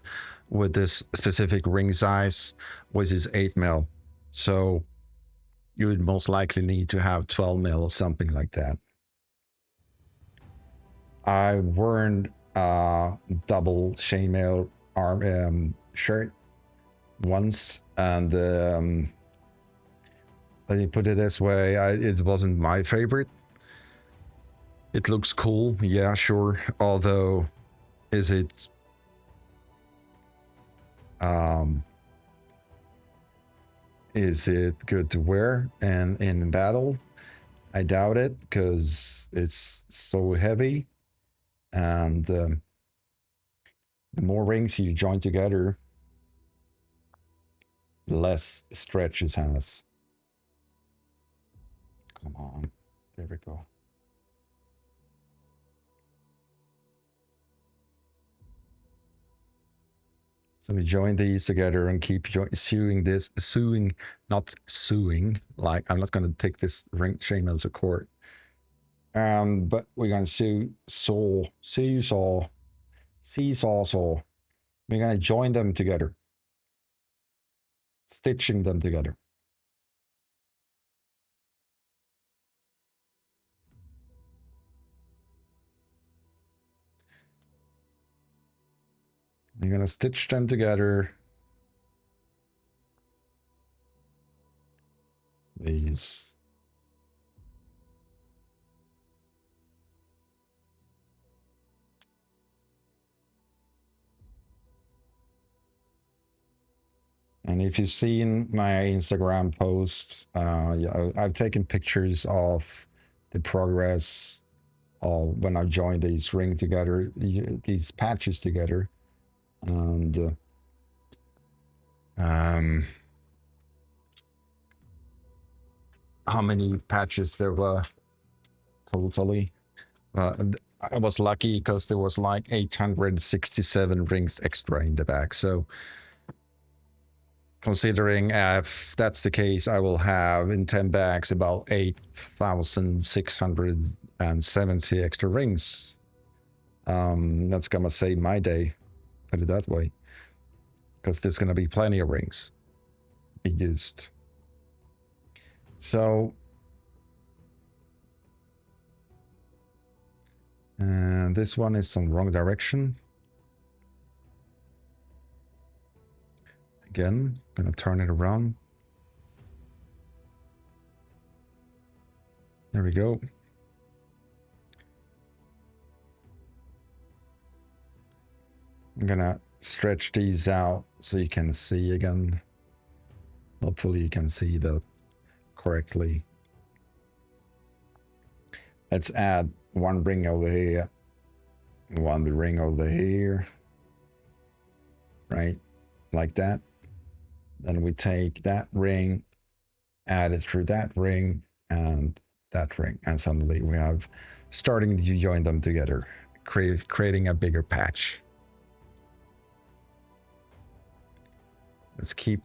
with this specific ring size, which is 8 mil. So you would most likely need to have 12 mil or something like that. I worn double chainmail arm shirt once, and let me put it this way, it wasn't my favorite. It looks cool, yeah, sure. Although, is it good to wear and in battle? I doubt it, because it's so heavy, and the more rings you join together, the less stretch it has. Come on, there we go. So we join these together and keep not suing, like I'm not going to take this ring chainmail to court. But we're going to saw. We're going to join them together, stitching them together. You're going to stitch them together. These. And if you've seen my Instagram post, yeah, I've taken pictures of the progress of when I joined these ring together, these patches together. And how many patches there were totally. I was lucky because there was like 867 rings extra in the back. So considering if that's the case, I will have in 10 bags about 8,670 extra rings. That's gonna save my day, put it that way, because there's gonna be plenty of rings be used. So this one is on the wrong direction. Again, gonna turn it around. There we go. I'm gonna stretch these out so you can see again. Hopefully you can see that correctly. Let's add one ring over here, one ring over here. right? Like that. Then we take that ring, add it through that ring and that ring, and suddenly we have starting to join them together, creating a bigger patch. Let's keep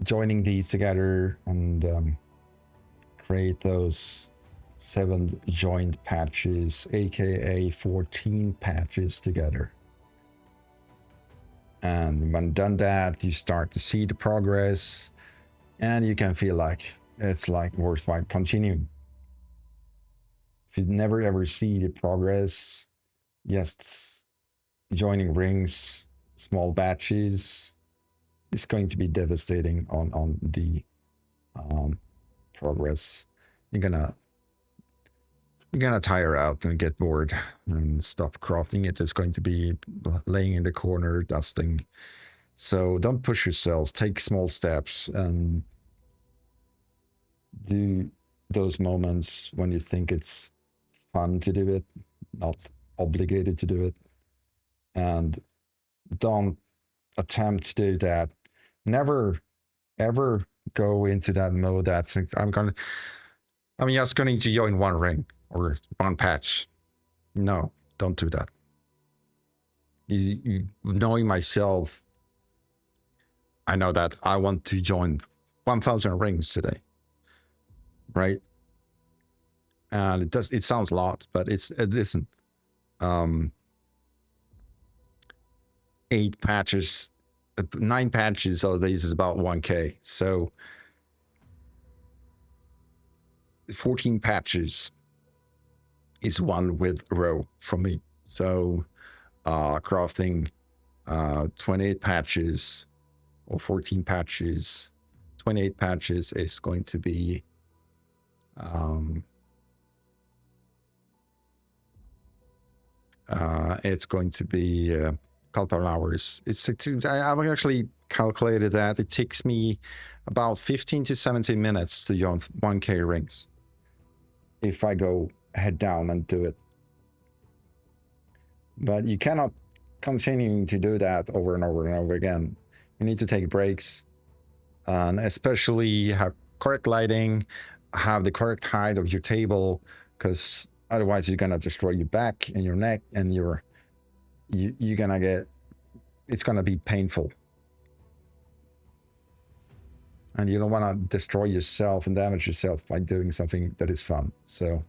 joining these together and create those 7 joined patches, aka 14 patches together. And when done that, you start to see the progress, and you can feel like it's like worthwhile continuing. If you never ever see the progress, just joining rings, small batches, is going to be devastating on the progress. You're gonna tire out and get bored and stop crafting it. It's going to be laying in the corner, dusting. So don't push yourself. Take small steps and do those moments when you think it's fun to do it, not obligated to do it. And don't attempt to do that. Never ever go into that mode that's I'm just going to join one ring or one patch. No, don't do that. Knowing myself, I know that I want to join 1,000 rings today, right? And it sounds a lot, but it isn't. 8 patches, 9 patches of these is about 1K. So 14 patches is one with row from me. So crafting 28 patches or 14 patches, 28 patches is going to be it's going to be a couple of hours. I've actually calculated that it takes me about 15 to 17 minutes to join 1K rings if I go head down and do it. But you cannot continue to do that over and over and over again. You need to take breaks, and especially have correct lighting, have the correct height of your table, because otherwise you're gonna destroy your back and your neck, and you're gonna get, it's gonna be painful, and you don't want to destroy yourself and damage yourself by doing something that is fun. So,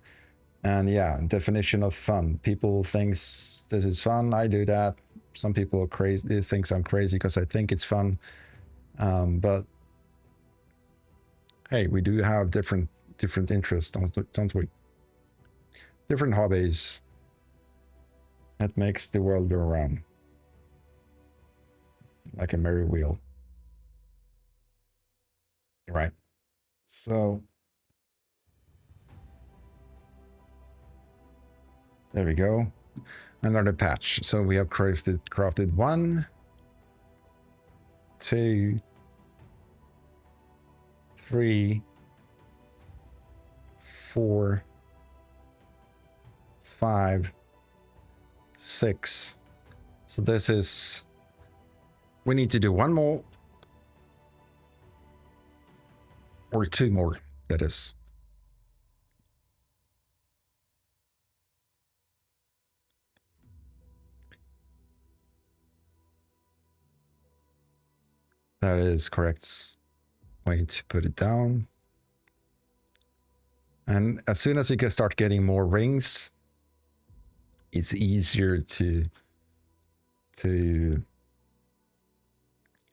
and yeah, definition of fun. People thinks this is fun. I do that. Some people are crazy. They think I'm crazy because I think it's fun. But hey, we do have different interests, don't we? Different hobbies. That makes the world go around like a merry wheel. Right. So there we go. Another patch. So we have crafted 1, 2, 3, 4, 5, 6. So this is, we need to do 1 more or 2 more, that is. That is correct way to put it down. And as soon as you can start getting more rings, it's easier to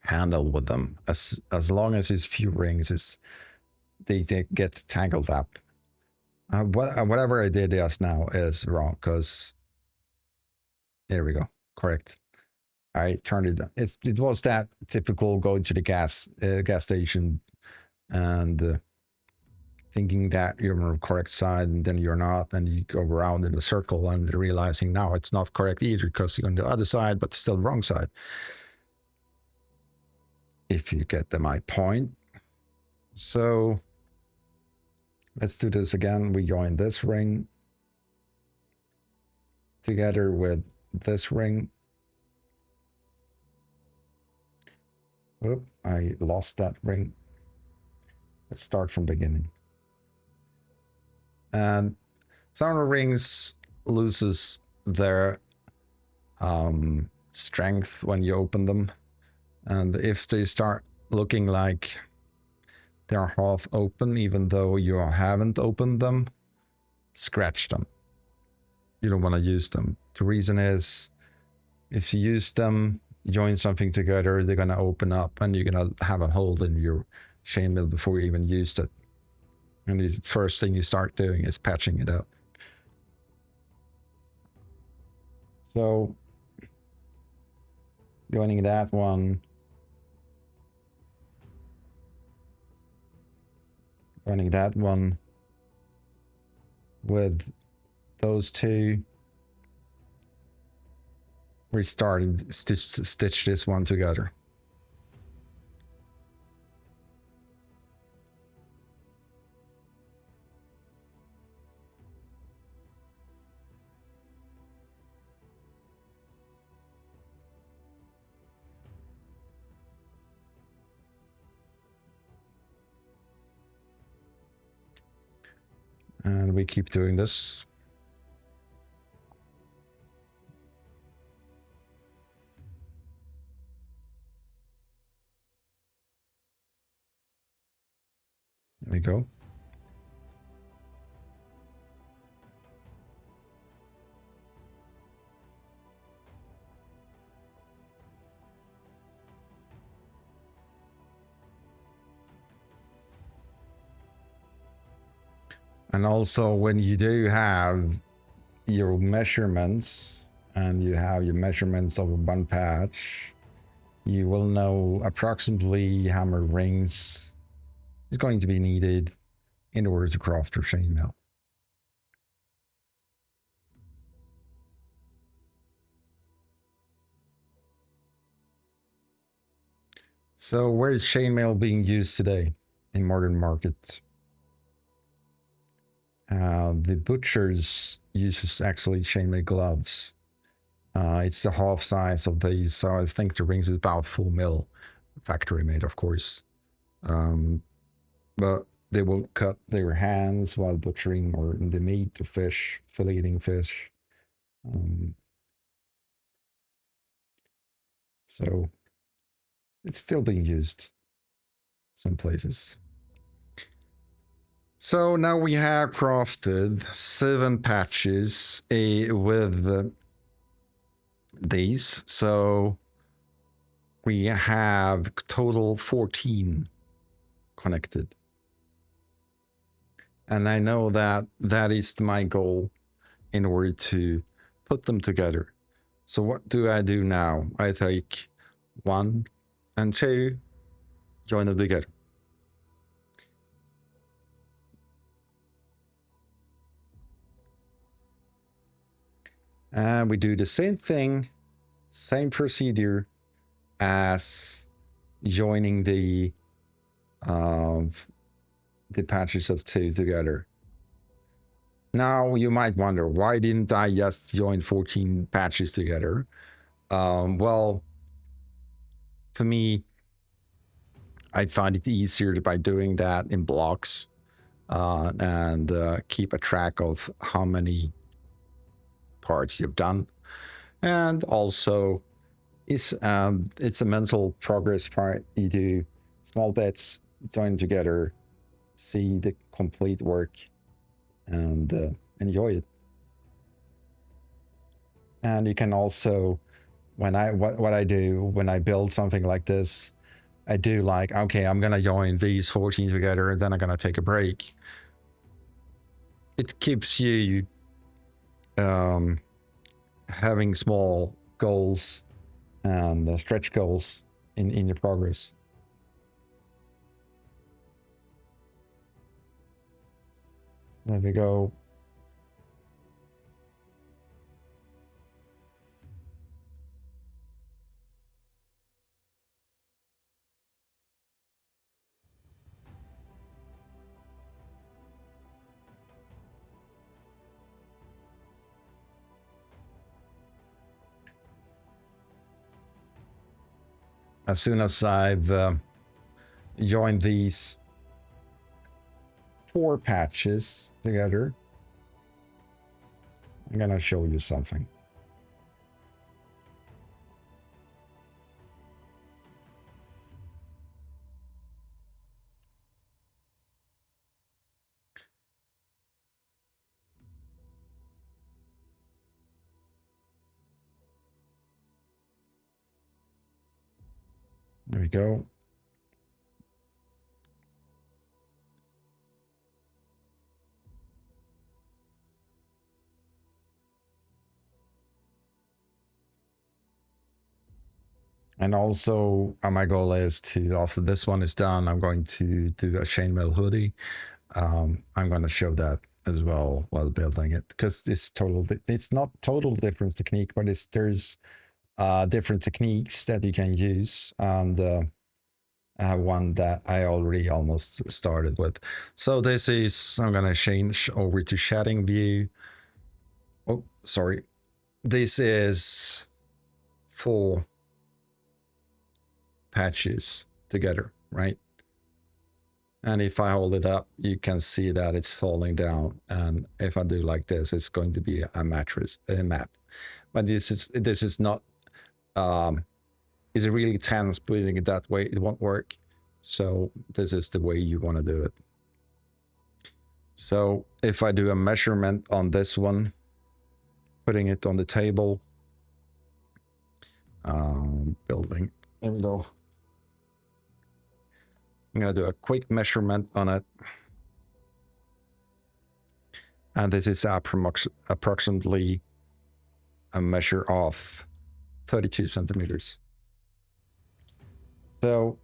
handle with them. As long as it's few rings, they get tangled up. Whatever I did just now is wrong, because there we go. Correct. I turned it. It was that typical going to the gas station and thinking that you're on the correct side, and then you're not, and you go around in a circle and realizing now it's not correct either because you're on the other side, but still the wrong side. If you get my point. So let's do this again. We join this ring together with this ring. Oop, I lost that ring. Let's start from beginning. And some of the rings loses their strength when you open them. And if they start looking like they're half open, even though you haven't opened them, scratch them. You don't want to use them. The reason is if you use them, join something together, they're going to open up and you're going to have a hole in your chainmail before you even used it. And the first thing you start doing is patching it up. So, joining that one, with those two, we started stitch this one together. And we keep doing this. There we go. And also when you do have your measurements and you have your measurements of one patch, you will know approximately how many rings is going to be needed in order to craft your chainmail. So where is chainmail being used today in modern market? The butchers uses actually chainmail gloves. It's the half size of these, so I think the rings is about full mil, factory made, of course. But they won't cut their hands while butchering or the meat or fish, filleting fish. So it's still being used some places. So now we have crafted 7 patches with these. So we have total 14 connected. And I know that that is my goal in order to put them together. So what do I do now? I take 1 and 2, join them together. And we do the same thing, same procedure as joining the patches of 2 together. Now you might wonder, why didn't I just join 14 patches together? Well, for me, I find it easier by doing that in blocks and keep a track of how many parts you've done. And also, it's a mental progress part. You do small bits, join together, see the complete work, and enjoy it. And you can also, what I do when I build something like this, I do like, okay, I'm gonna join these 14 together, and then I'm gonna take a break. It keeps you having small goals and stretch goals in your progress. There we go. as soon as I've joined these 4 patches together, I'm gonna show you something. There we go. And also, my goal is to, after this one is done, I'm going to do a chainmail hoodie. I'm going to show that as well while building it, because it's not total different technique, but there's different techniques that you can use. And I have one that I already almost started with. So this is, I'm going to change over to shading view. Oh, sorry. This is 4 patches together, right? And if I hold it up, you can see that it's falling down. And if I do like this, it's going to be a mat. But this is not. Is it really tense putting it that way? It won't work. So this is the way you want to do it. So if I do a measurement on this one, putting it on the table, building. There we go. I'm going to do a quick measurement on it. And this is approximately a measure of 32 centimeters. So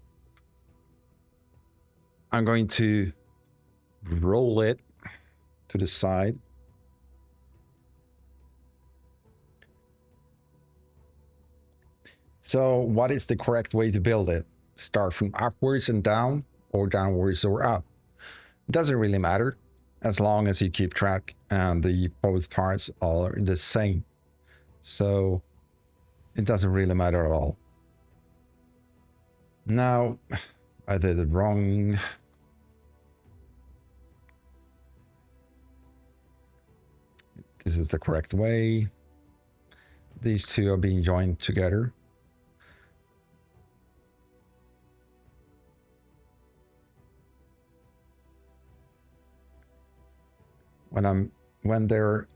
I'm going to roll it to the side. So what is the correct way to build it? Start from upwards and down, or downwards or up? It doesn't really matter as long as you keep track and the both parts are the same. So it doesn't really matter at all. Now, I did it wrong. This is the correct way. These two are being joined together. When they're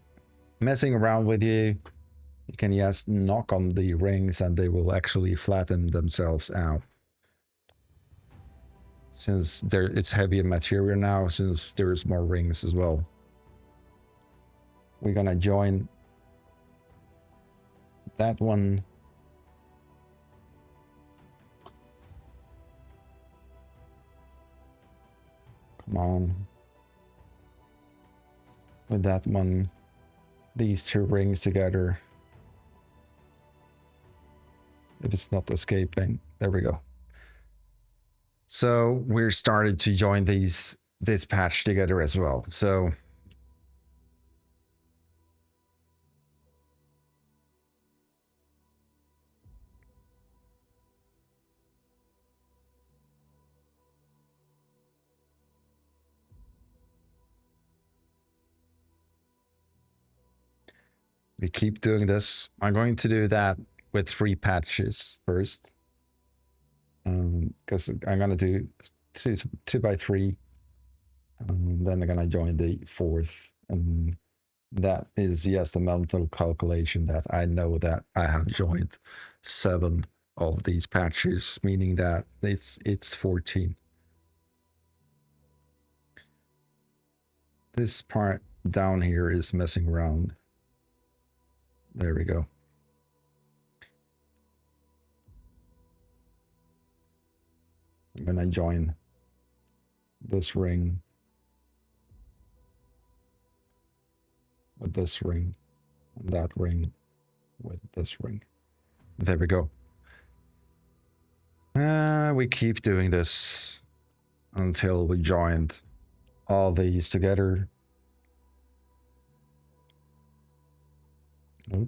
messing around with you, you can just knock on the rings and they will actually flatten themselves out. Since it's heavier material now, since there's more rings as well. We're gonna join that one. Come on. With that one, these 2 rings together. If it's not escaping, there we go. So we're starting to join this patch together as well. So we keep doing this. I'm going to do that with 3 patches first. Because I'm going to do 2 by 3. Then I'm going to join the 4th. And that is just a mental calculation that I know that I have joined 7 of these patches, meaning that it's 14. This part down here is messing around. There we go. I'm gonna join this ring with this ring, and that ring with this ring. There we go. We keep doing this until we joined all these together. Oh.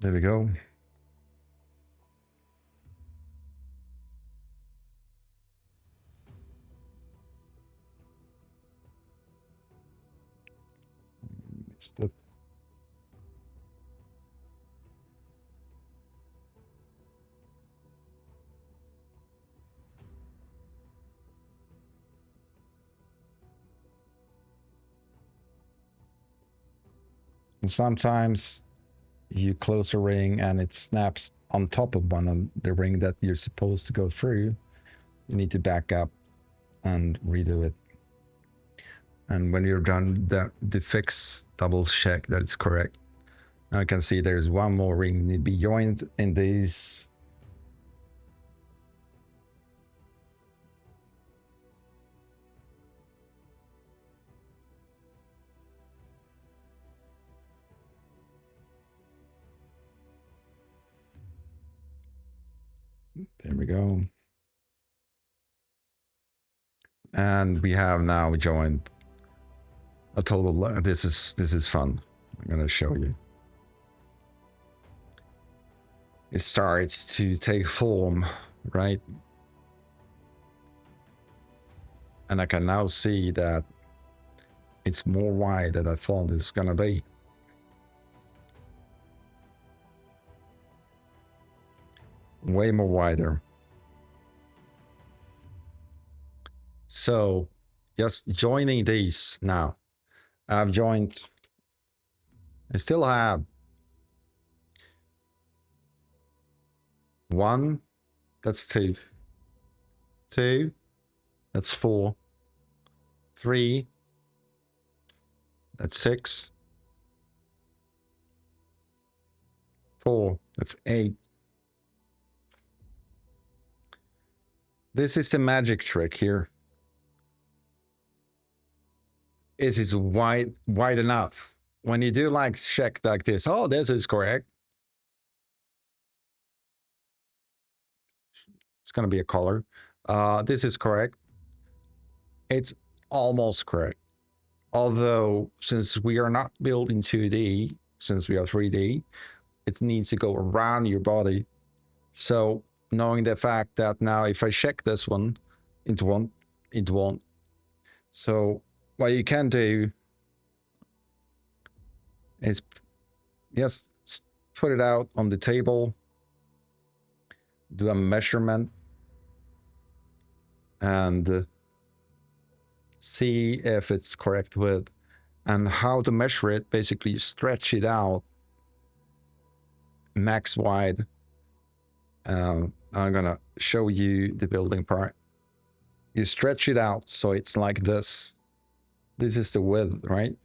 There we go. Missed it. And sometimes you close a ring and it snaps on top of one of the ring that you're supposed to go through. You need to back up and redo it. And when you're done, the fix, double check that it's correct. Now you can see there's one more ring need to be joined in these. There we go. And we have now joined a total. This is fun. I'm gonna show you. It starts to take form, right? And I can now see that it's more wide than I thought it's gonna be. Way more wider. So just joining these now. I've joined. I still have one. That's two. Two. That's four. Three. That's six. Four. That's eight. This is the magic trick here. Is it wide enough? When you do like check like this, oh, this is correct. It's gonna be a color. This is correct. It's almost correct. Although, since we are not built in 2D, since we are 3D, it needs to go around your body. So knowing the fact that now if I check this one, it won't. So what you can do is just put it out on the table, do a measurement, and see if it's correct width. And how to measure it, basically stretch it out max wide. I'm gonna show you the building part. You stretch it out so it's like this. This is the width, right?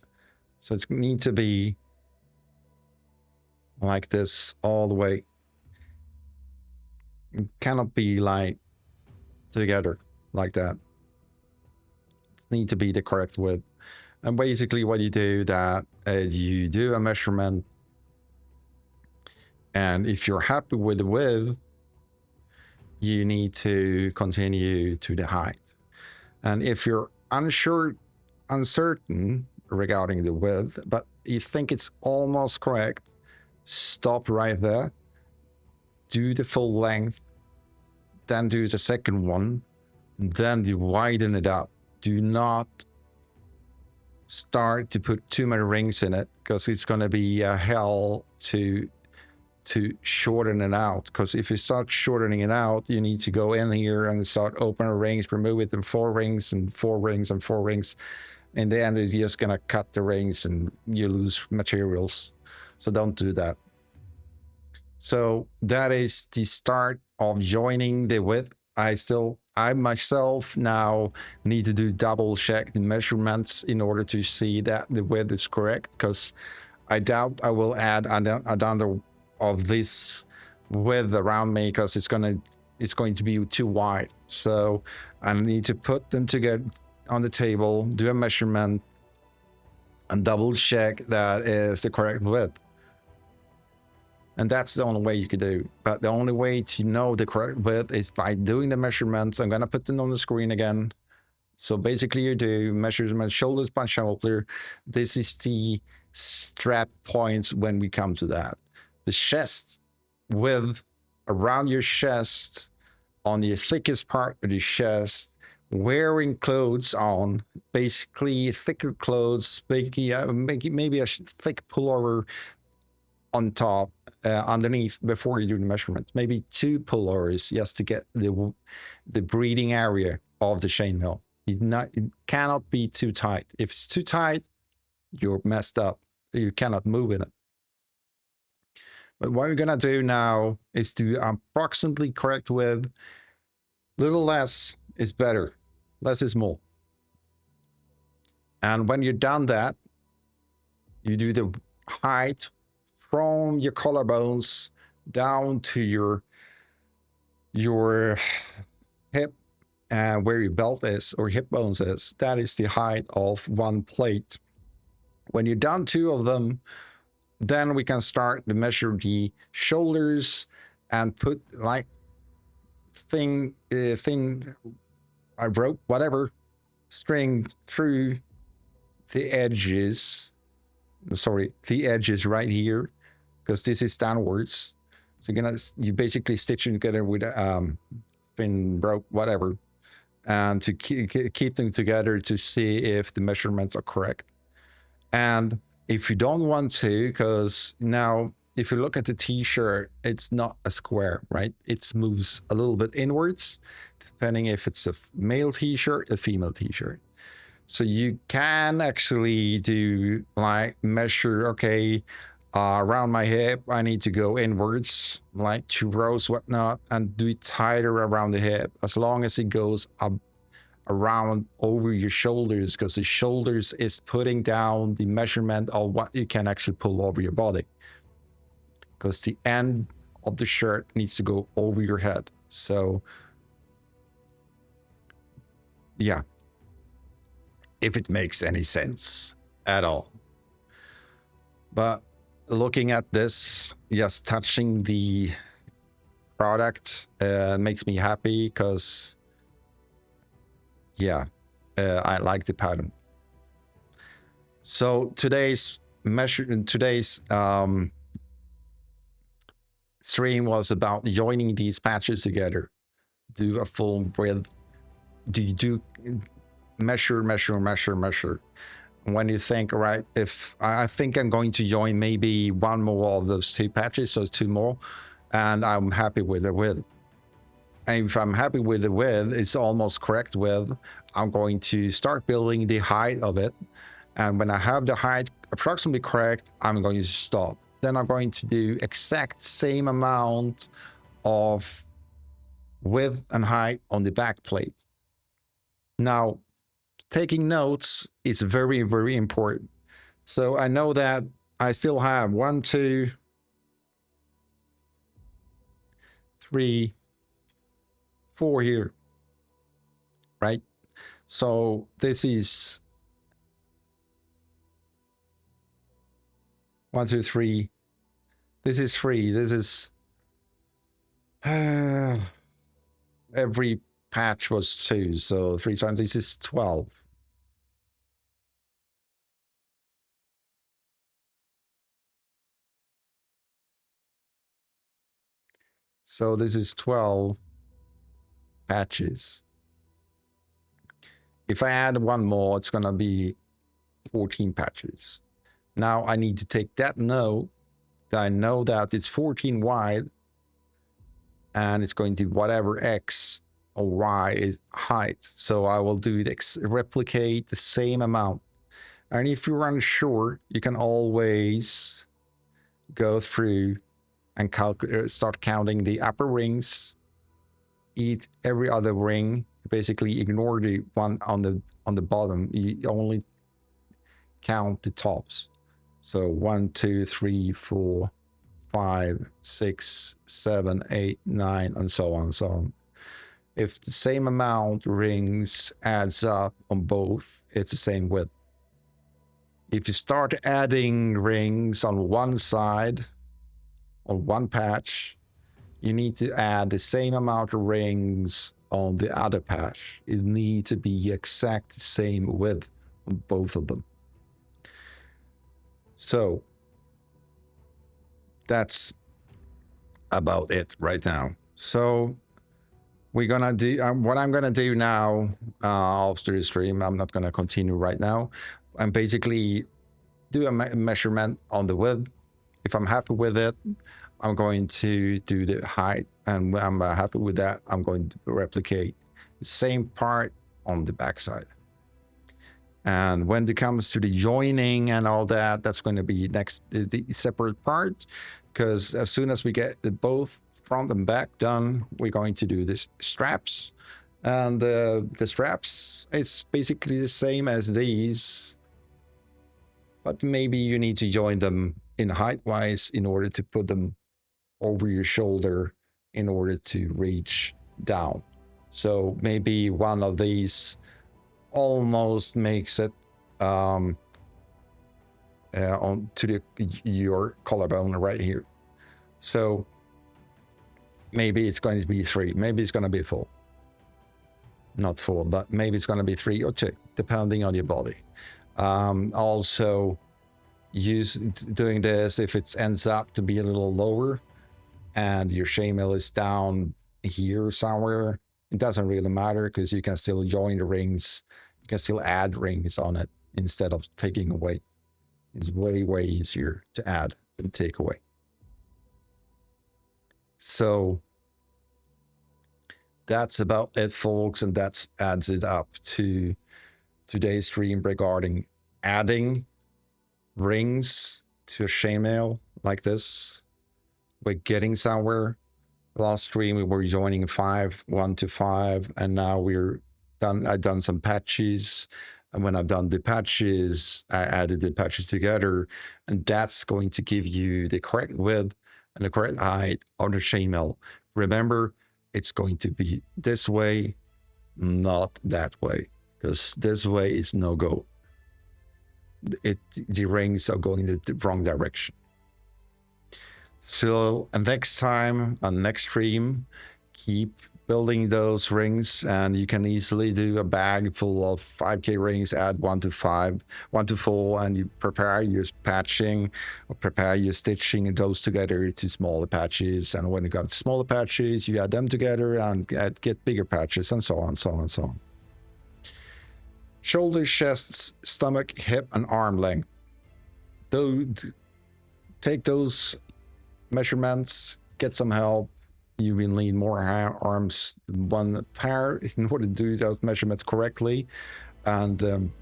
So it's need to be like this all the way. It cannot be like together like that. It need to be the correct width. And basically what you do that is you do a measurement, and if you're happy with the width, you need to continue to the height. And if you're uncertain regarding the width, but you think it's almost correct, stop right there, do the full length, then do the second one, then you widen it up. Do not start to put too many rings in it, because it's going to be a hell to shorten it out. Because if you start shortening it out, you need to go in here and start opening rings, remove it in 4 rings and 4 rings and 4 rings. In the end, you're just going to cut the rings and you lose materials. So don't do that. So that is the start of joining the width. I myself now need to do double check the measurements in order to see that the width is correct, because I doubt I will add another of this width around me, because it's going to be too wide. So I need to put them together on the table, do a measurement, and double check that is the correct width. And that's the only way you could do. But the only way to know the correct width is by doing the measurements. I'm going to put them on the screen again. So basically you do measurement, shoulders by shoulder. This is the strap points when we come to that. the chest width around your chest, on the thickest part of the chest, wearing clothes on, basically thicker clothes, maybe a thick pullover on top, underneath before you do the measurement. Maybe 2 pullovers just to get the breathing area of the chainmail. It cannot be too tight. If it's too tight, you're messed up. You cannot move in it. But what we're gonna do now is to approximately correct width. Little less is better. Less is more. And when you're done that, you do the height from your collarbones down to your hip and where your belt is or hip bones is. That is the height of one plate. When you're done 2 of them, then we can start to measure the shoulders and put like thin rope, whatever, string through the edges. Sorry, the edges right here, because this is downwards. So you basically stitch them together with thin rope, whatever, and to keep them together to see if the measurements are correct. And if you don't want to, because now if you look at the t-shirt, it's not a square, right? It moves a little bit inwards, depending if it's a male t-shirt, a female t-shirt. So you can actually do like measure, okay, around my hip, I need to go inwards, like 2 rows, whatnot, and do it tighter around the hip, as long as it goes up around over your shoulders, because the shoulders is putting down the measurement of what you can actually pull over your body, because the end of the shirt needs to go over your head. So yeah, if it makes any sense at all. But looking at this, just touching the product makes me happy, because yeah, I like the pattern. So today's stream was about joining these patches together. Do a full width. Do measure. When you think, all right, if I think I'm going to join maybe 1 more of those 2 patches, so 2 more, and I'm happy with the width. And if I'm happy with the width, it's almost correct width, I'm going to start building the height of it. And when I have the height approximately correct, I'm going to stop. Then I'm going to do exact same amount of width and height on the back plate. Now, taking notes is very, very important. So I know that I still have 1, 2, 3, 4 here, right? So this is 1, 2, 3. This is 3. This is every patch was 2, so 3 times this is 12. So this is 12 patches. If I add 1 more, it's gonna be 14 patches. Now I need to take that note that I know that it's 14 wide, and it's going to whatever X or Y is height. So I will do it, replicate the same amount. And if you're unsure, you can always go through and start counting the upper rings, eat every other ring, basically ignore the one on the bottom. You only count the tops. So 1, 2, 3, 4, 5, 6, 7, 8, 9, and so on and so on. If the same amount rings adds up on both, it's the same width. If you start adding rings on one side, on one patch, you need to add the same amount of rings on the other patch. It needs to be exact same width on both of them. So that's about it right now. So we're gonna do what I'm gonna do now after the stream. I'm not gonna continue right now. I'm basically do a measurement on the width. If I'm happy with it, I'm going to do the height, and when I'm happy with that, I'm going to replicate the same part on the backside. And when it comes to the joining and all that, that's going to be next the separate part, because as soon as we get the both front and back done, we're going to do this straps. And the straps, it's basically the same as these, but maybe you need to join them in height wise in order to put them over your shoulder in order to reach down. So maybe one of these almost makes it on to your collarbone right here. So maybe it's going to be 3, maybe it's going to be 4, not 4, but maybe it's going to be 3 or 2 depending on your body. Also use doing this if it ends up to be a little lower and your chainmail is down here somewhere. It doesn't really matter because you can still join the rings. You can still add rings on it instead of taking away. It's way, way easier to add than take away. So that's about it, folks. And that adds it up to today's stream regarding adding rings to a chainmail like this. We're getting somewhere. Last stream we were joining 5, 1 to 5, and now I've done some patches, and when I've done the patches, I added the patches together, and that's going to give you the correct width and the correct height of the chainmail. Remember, it's going to be this way, not that way, because this way is no go. The rings are going in the wrong direction. So next time on next stream, keep building those rings, and you can easily do a bag full of 5k rings, add 1 to 5, 1 to 4, and you prepare your patching or prepare your stitching those together to smaller patches. And when you got smaller patches, you add them together and get bigger patches, and so on, so on, so on. Shoulders, chests, stomach, hip, and arm length. Take those measurements, get some help. You will need more arms than one pair in order to do those measurements correctly. And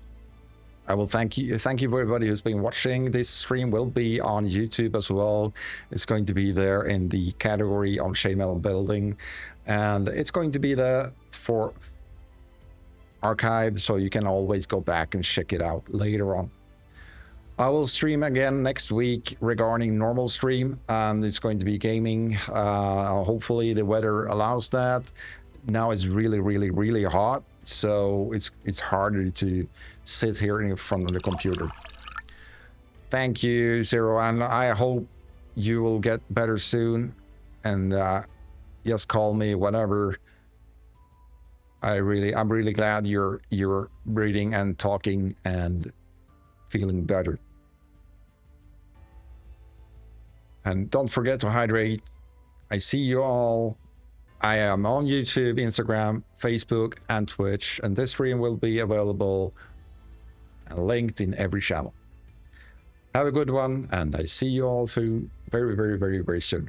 I will thank you everybody who's been watching. This stream will be on YouTube as well. It's going to be there in the category on chainmail building, and it's going to be there for archived, so you can always go back and check it out later on. I will stream again next week regarding normal stream, and it's going to be gaming. Hopefully the weather allows that. Now it's really, really, really hot, so it's harder to sit here in front of the computer. Thank you, Zero, and I hope you will get better soon. And just call me whenever. I'm really glad you're reading and talking and feeling better. And don't forget to hydrate. I see you all. I am on YouTube, Instagram, Facebook, and Twitch, and this stream will be available and linked in every channel. Have a good one, and I see you all soon, very, very, very, very soon.